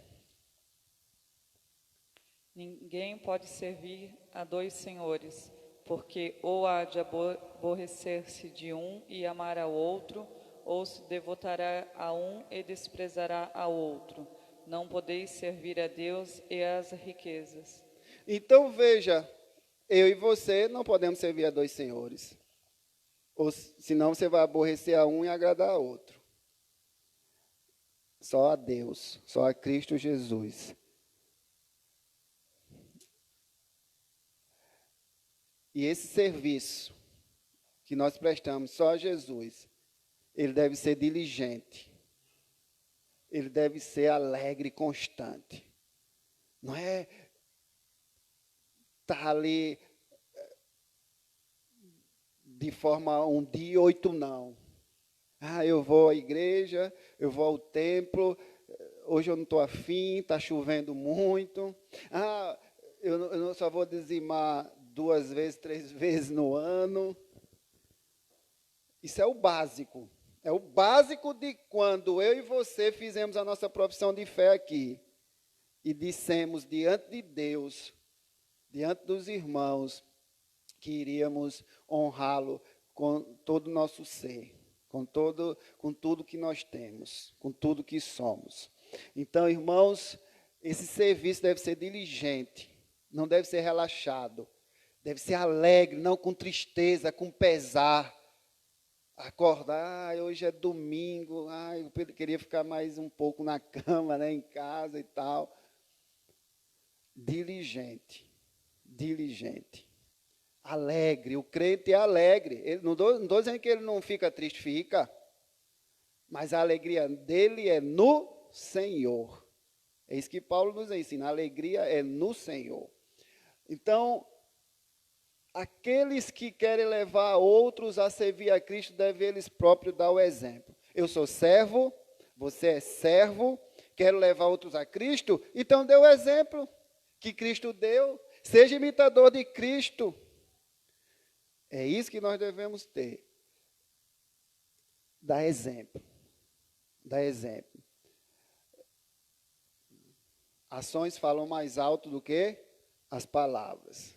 Ninguém pode servir a dois senhores, porque ou há de aborrecer-se de um e amar ao outro, ou se devotará a um e desprezará ao outro. Não podeis servir a Deus e às riquezas. Então, veja, eu e você não podemos servir a dois senhores. Ou senão você vai aborrecer a um e agradar a outro. Só a Deus, só a Cristo Jesus. E esse serviço que nós prestamos só a Jesus, ele deve ser diligente. Ele deve ser alegre e constante. Não é estar ali de forma um dia, 8 não. Eu vou à igreja, eu vou ao templo, hoje eu não estou afim, está chovendo muito. Eu só vou dizimar 2 vezes, 3 vezes no ano. Isso é o básico. É o básico de quando eu e você fizemos a nossa profissão de fé aqui e dissemos diante de Deus, diante dos irmãos, que iríamos honrá-lo com todo o nosso ser, com tudo que nós temos, com tudo que somos. Então, irmãos, esse serviço deve ser diligente, não deve ser relaxado, deve ser alegre, não com tristeza, com pesar. Acordar, hoje é domingo, eu queria ficar mais um pouco na cama, né, em casa e tal. Diligente, alegre, o crente é alegre. Ele, não estou dizendo que ele não fica triste, fica, mas a alegria dele é no Senhor. É isso que Paulo nos ensina, a alegria é no Senhor. Então, aqueles que querem levar outros a servir a Cristo, devem eles próprios dar o exemplo. Eu sou servo, você é servo, quero levar outros a Cristo, então dê o exemplo que Cristo deu, seja imitador de Cristo. É isso que nós devemos ter. Dar exemplo. Ações falam mais alto do que as palavras.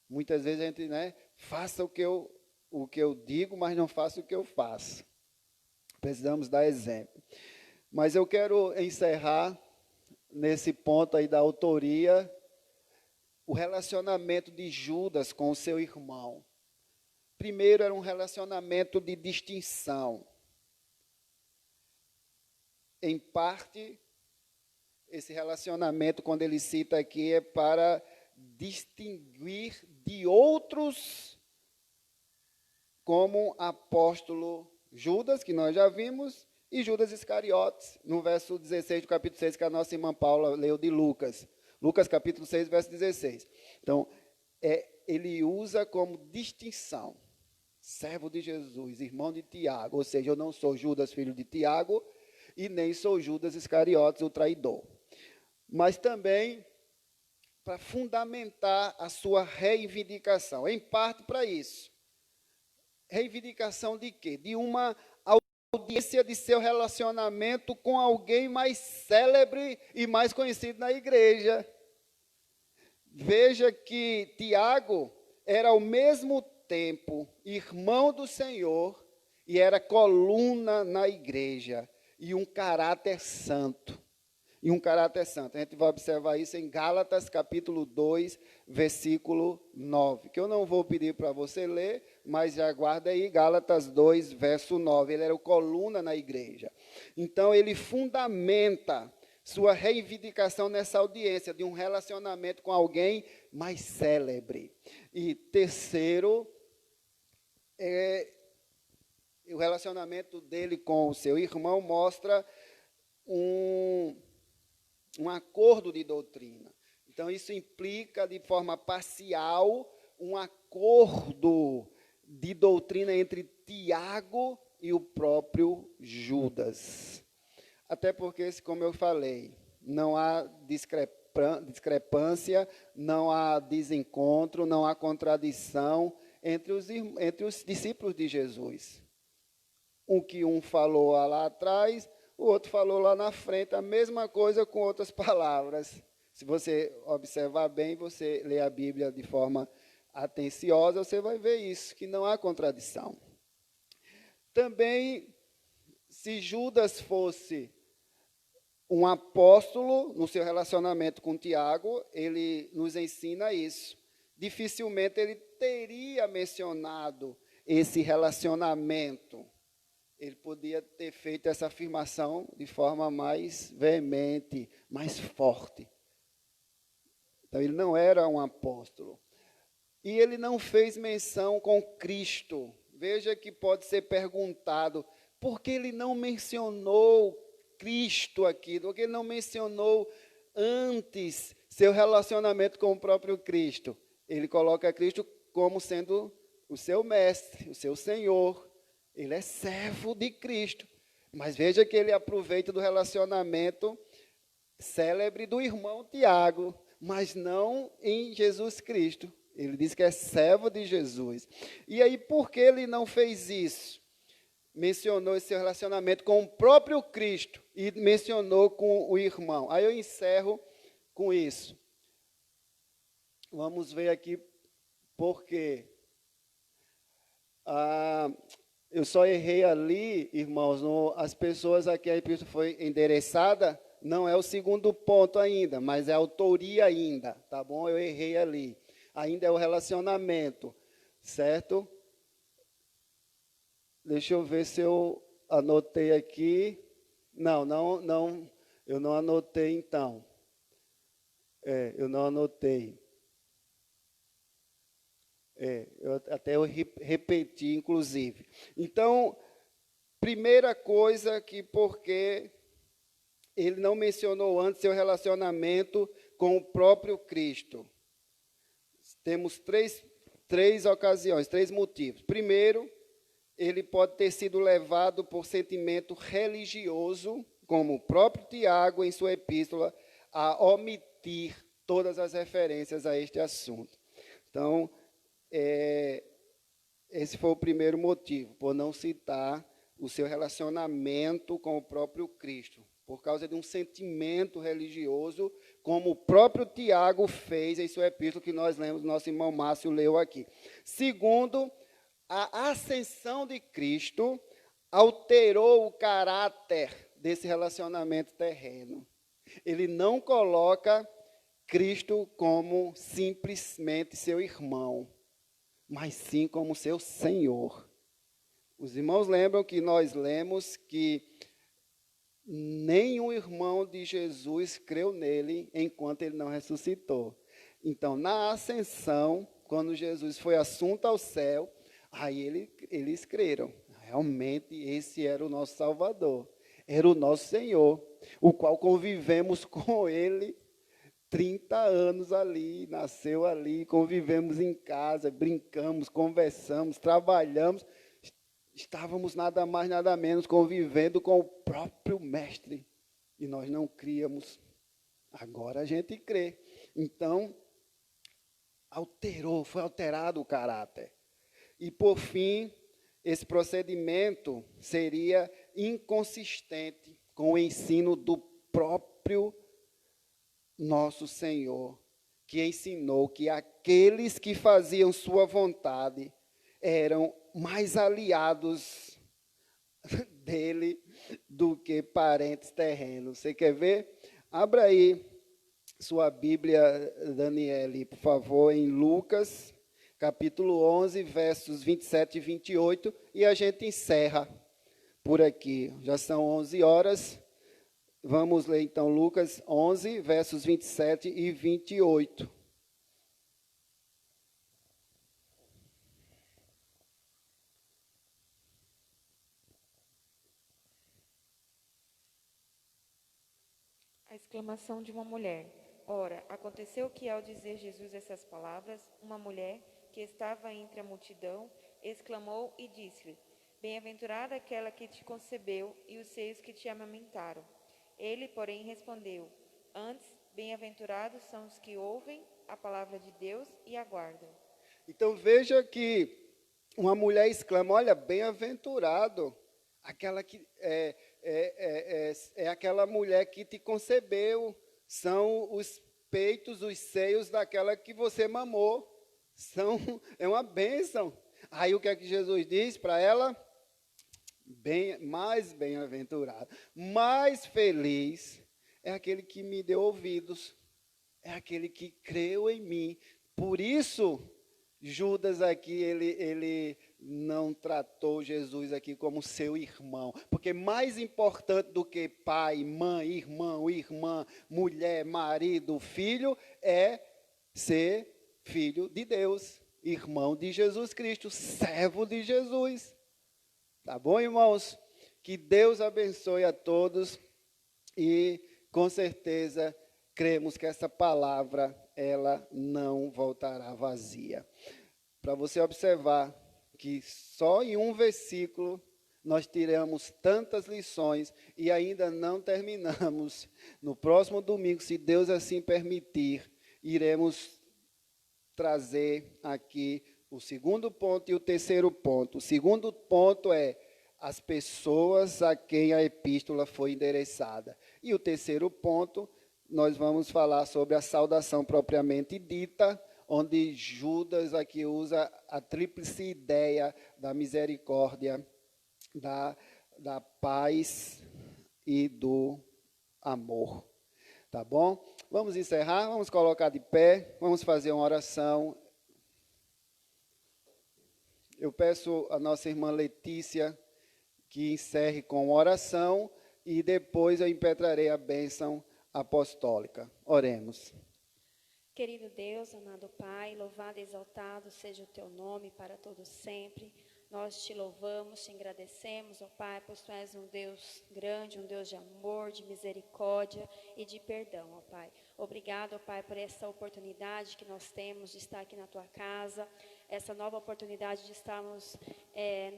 Muitas vezes a gente, faça o que eu digo, mas não faça o que eu faço. Precisamos dar exemplo. Mas eu quero encerrar nesse ponto aí da autoria, o relacionamento de Judas com o seu irmão. Primeiro, era um relacionamento de distinção. Em parte, esse relacionamento, quando ele cita aqui, é para distinguir de outros, como apóstolo Judas, que nós já vimos, e Judas Iscariotes, no verso 16 do capítulo 6, que a nossa irmã Paula leu de Lucas. Lucas, capítulo 6, verso 16. Então, ele usa como distinção, servo de Jesus, irmão de Tiago, ou seja, eu não sou Judas, filho de Tiago, e nem sou Judas Iscariotes, o traidor. Mas também para fundamentar a sua reivindicação, em parte para isso. Reivindicação de quê? De uma audiência de seu relacionamento com alguém mais célebre e mais conhecido na igreja. Veja que Tiago era ao mesmo tempo irmão do Senhor e era coluna na igreja e um caráter santo. A gente vai observar isso em Gálatas, capítulo 2, versículo 9, que eu não vou pedir para você ler, mas já guarda aí, Gálatas 2, verso 9. Ele era o coluna na igreja. Então, ele fundamenta sua reivindicação nessa audiência, de um relacionamento com alguém mais célebre. E terceiro, o relacionamento dele com o seu irmão mostra um acordo de doutrina. Então, isso implica, de forma parcial, um acordo de doutrina entre Tiago e o próprio Judas. Até porque, como eu falei, não há discrepância, não há desencontro, não há contradição entre os discípulos de Jesus. O que um falou lá atrás, o outro falou lá na frente, a mesma coisa com outras palavras. Se você observar bem, você lê a Bíblia de forma atenciosa, você vai ver isso, que não há contradição. Também, se Judas fosse um apóstolo no seu relacionamento com Tiago, ele nos ensina isso. Dificilmente ele teria mencionado esse relacionamento. Ele podia ter feito essa afirmação de forma mais veemente, mais forte. Então, ele não era um apóstolo. E ele não fez menção com Cristo. Veja que pode ser perguntado, por que ele não mencionou Cristo aqui? Por que ele não mencionou antes seu relacionamento com o próprio Cristo. Ele coloca Cristo como sendo o seu mestre, o seu Senhor. Ele é servo de Cristo. Mas veja que ele aproveita do relacionamento célebre do irmão Tiago, mas não em Jesus Cristo. Ele diz que é servo de Jesus. E aí, por que ele não fez isso? Mencionou esse relacionamento com o próprio Cristo e mencionou com o irmão. Aí eu encerro com isso. Vamos ver aqui por quê. Eu só errei ali, irmãos, as pessoas aqui, a epístola foi endereçada, não é o segundo ponto ainda, mas é a autoria ainda, tá bom? Eu errei ali. Ainda é o relacionamento, certo? Deixa eu ver se eu anotei aqui. Não, eu não anotei então. Eu não anotei. Eu repeti, inclusive. Então, primeira coisa que porque ele não mencionou antes seu relacionamento com o próprio Cristo. Temos três ocasiões, 3 motivos. Primeiro, ele pode ter sido levado por sentimento religioso, como o próprio Tiago, em sua epístola, a omitir todas as referências a este assunto. Então, esse foi o primeiro motivo, por não citar o seu relacionamento com o próprio Cristo, por causa de um sentimento religioso, como o próprio Tiago fez em sua epístola, que nós lemos, nosso irmão Márcio leu aqui. Segundo, a ascensão de Cristo alterou o caráter desse relacionamento terreno. Ele não coloca Cristo como simplesmente seu irmão, mas sim como seu Senhor. Os irmãos lembram que nós lemos que nenhum irmão de Jesus creu nele enquanto ele não ressuscitou. Então, na ascensão, quando Jesus foi assunto ao céu, aí eles creram. Realmente, esse era o nosso Salvador. Era o nosso Senhor, o qual convivemos com ele 30 anos ali, nasceu ali, convivemos em casa, brincamos, conversamos, trabalhamos. Estávamos nada mais, nada menos convivendo com o próprio Mestre. E nós não críamos. Agora a gente crê. Então, foi alterado o caráter. E, por fim, esse procedimento seria inconsistente com o ensino do próprio nosso Senhor, que ensinou que aqueles que faziam sua vontade eram mais aliados dele do que parentes terrenos. Você quer ver? Abra aí sua Bíblia, Daniele, por favor, em Lucas, capítulo 11, versos 27 e 28, e a gente encerra por aqui. Já são 11 horas. Vamos ler, então, Lucas 11, versos 27 e 28. A exclamação de uma mulher. Ora, aconteceu que, ao dizer Jesus essas palavras, uma mulher, que estava entre a multidão, exclamou e disse-lhe: Bem-aventurada aquela que te concebeu e os seios que te amamentaram. Ele, porém, respondeu: Antes, bem-aventurados são os que ouvem a palavra de Deus e aguardam. Então veja que uma mulher exclama: olha, bem-aventurado aquela que é aquela mulher que te concebeu, são os peitos, os seios daquela que você mamou, é uma bênção. Aí o que é que Jesus diz para ela? Mais bem-aventurado, mais feliz é aquele que me deu ouvidos, é aquele que creu em mim. Por isso, Judas aqui, ele não tratou Jesus aqui como seu irmão, porque mais importante do que pai, mãe, irmão, irmã, mulher, marido, filho, é ser filho de Deus, irmão de Jesus Cristo, servo de Jesus. Tá bom, irmãos? Que Deus abençoe a todos e, com certeza, cremos que essa palavra, ela não voltará vazia. Para você observar que só em um versículo nós tiramos tantas lições e ainda não terminamos. No próximo domingo, se Deus assim permitir, iremos trazer aqui o segundo ponto e o terceiro ponto. O segundo ponto é as pessoas a quem a epístola foi endereçada. E o terceiro ponto, nós vamos falar sobre a saudação propriamente dita, onde Judas aqui usa a tríplice ideia da misericórdia, da paz e do amor. Tá bom? Vamos encerrar, vamos colocar de pé, vamos fazer uma oração. Eu peço à nossa irmã Letícia que encerre com oração e depois eu impetrarei a bênção apostólica. Oremos. Querido Deus, amado Pai, louvado e exaltado seja o teu nome para todo sempre. Nós te louvamos, te agradecemos, ó Pai, pois tu és um Deus grande, um Deus de amor, de misericórdia e de perdão, ó Pai. Obrigado, ó Pai, por essa oportunidade que nós temos de estar aqui na tua casa, essa nova oportunidade de estarmos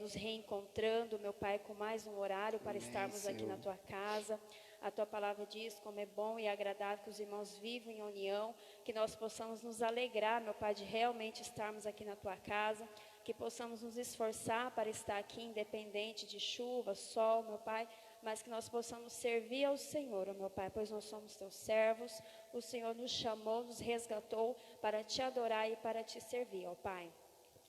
nos reencontrando, meu Pai, com mais um horário para estarmos aqui na tua casa. A tua palavra diz como é bom e agradável que os irmãos vivam em união, que nós possamos nos alegrar, meu Pai, de realmente estarmos aqui na tua casa, que possamos nos esforçar para estar aqui, independente de chuva, sol, meu Pai, mas que nós possamos servir ao Senhor, meu Pai, pois nós somos teus servos, o Senhor nos chamou, nos resgatou para te adorar e para te servir, ó Pai.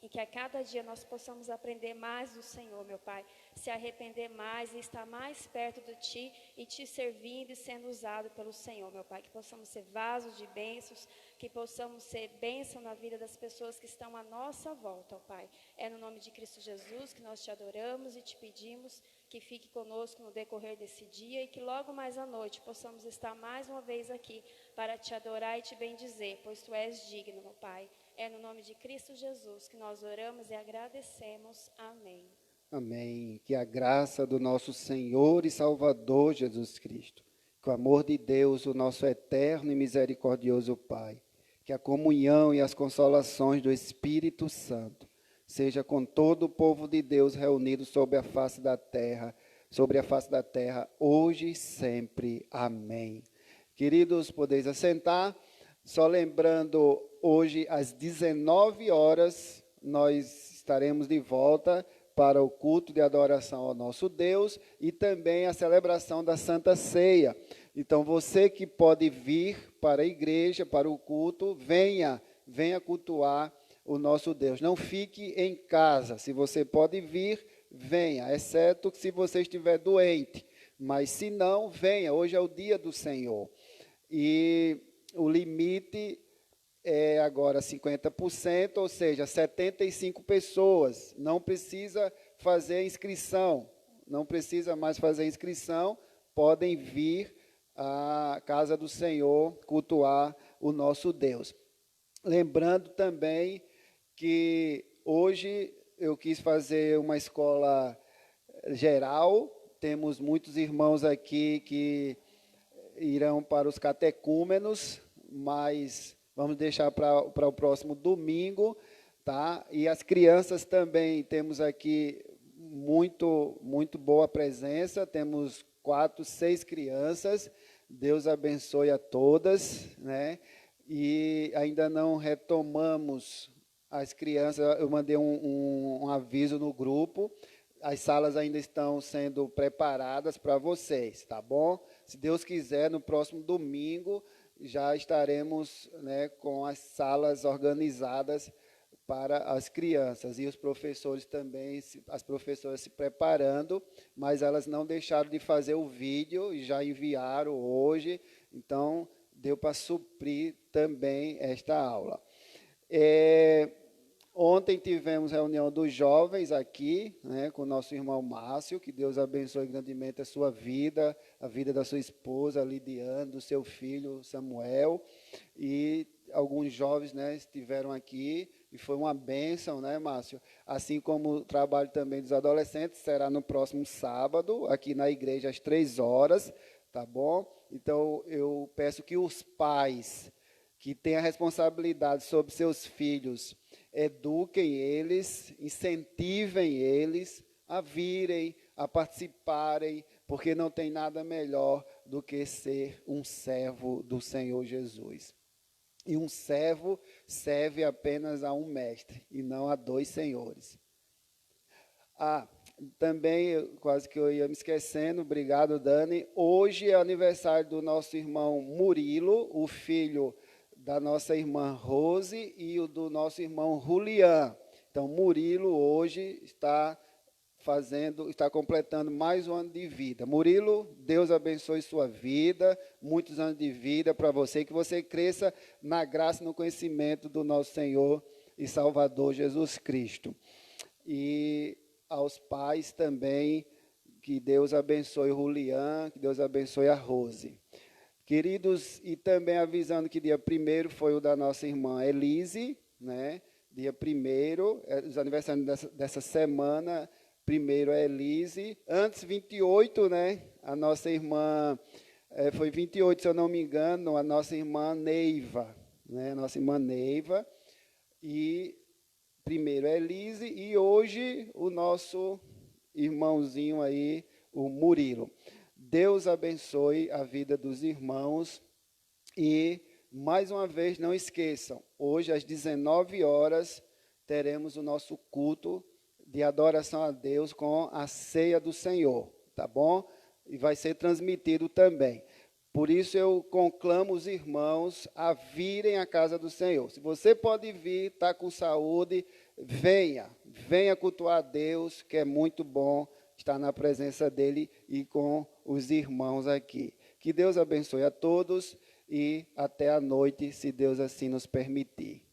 E que a cada dia nós possamos aprender mais do Senhor, meu Pai, se arrepender mais e estar mais perto de Ti e Te servindo e sendo usado pelo Senhor, meu Pai. Que possamos ser vasos de bênçãos, que possamos ser bênção na vida das pessoas que estão à nossa volta, ó Pai. É no nome de Cristo Jesus que nós Te adoramos e Te pedimos que fique conosco no decorrer desse dia e que logo mais à noite possamos estar mais uma vez aqui para Te adorar e Te bendizer, pois Tu és digno, meu Pai. É no nome de Cristo Jesus que nós oramos e agradecemos. Amém. Amém. Que a graça do nosso Senhor e Salvador Jesus Cristo, que o amor de Deus, o nosso eterno e misericordioso Pai, que a comunhão e as consolações do Espírito Santo seja com todo o povo de Deus reunido sobre a face da terra, hoje e sempre. Amém. Queridos, podeis assentar. Só lembrando, hoje às 19 horas, nós estaremos de volta para o culto de adoração ao nosso Deus e também a celebração da Santa Ceia. Então, você que pode vir para a igreja, para o culto, venha cultuar o nosso Deus. Não fique em casa. Se você pode vir, venha, exceto se você estiver doente. Mas se não, venha. Hoje é o dia do Senhor. E o limite é agora 50%, ou seja, 75 pessoas. Não precisa fazer inscrição, não precisa mais fazer inscrição, podem vir à casa do Senhor cultuar o nosso Deus. Lembrando também que hoje eu quis fazer uma escola geral, temos muitos irmãos aqui que irão para os catecúmenos, mas vamos deixar para o próximo domingo, tá? E as crianças também, temos aqui muito boa presença, temos 4, 6 crianças, Deus abençoe a todas, né? E ainda não retomamos as crianças, eu mandei um aviso no grupo, as salas ainda estão sendo preparadas para vocês, tá bom? Se Deus quiser, no próximo domingo, já estaremos, né, com as salas organizadas para as crianças. E os professores também, as professoras se preparando, mas elas não deixaram de fazer o vídeo e já enviaram hoje. Então, deu para suprir também esta aula. Ontem tivemos reunião dos jovens aqui, né, com o nosso irmão Márcio, que Deus abençoe grandemente a sua vida, a vida da sua esposa, Lidiane, do seu filho, Samuel, e alguns jovens, né, estiveram aqui, e foi uma bênção, né, Márcio? Assim como o trabalho também dos adolescentes, será no próximo sábado, aqui na igreja, às 3 horas, tá bom? Então, eu peço que os pais que têm a responsabilidade sobre seus filhos, eduquem eles, incentivem eles a virem, a participarem, porque não tem nada melhor do que ser um servo do Senhor Jesus. E um servo serve apenas a um mestre e não a dois senhores. Também, quase que eu ia me esquecendo, obrigado, Dani. Hoje é aniversário do nosso irmão Murilo, o filho da nossa irmã Rose e o do nosso irmão Julián. Então, Murilo hoje está completando mais um ano de vida. Murilo, Deus abençoe sua vida, muitos anos de vida para você, que você cresça na graça e no conhecimento do nosso Senhor e Salvador Jesus Cristo. E aos pais também, que Deus abençoe o Julián, que Deus abençoe a Rose. Queridos, e também avisando que dia 1º foi o da nossa irmã Elise, né? Dia 1º, os aniversários dessa semana. Primeiro é Elise, antes 28, né? A nossa irmã, foi 28, se eu não me engano, a nossa irmã Neiva, né? Nossa irmã Neiva, e primeiro é Elise, e hoje o nosso irmãozinho aí, o Murilo. Deus abençoe a vida dos irmãos, e mais uma vez, não esqueçam, hoje às 19 horas, teremos o nosso culto de adoração a Deus com a ceia do Senhor, tá bom? E vai ser transmitido também. Por isso eu conclamo os irmãos a virem à casa do Senhor. Se você pode vir, está com saúde, venha cultuar a Deus, que é muito bom estar na presença dEle e com os irmãos aqui. Que Deus abençoe a todos e até a noite, se Deus assim nos permitir.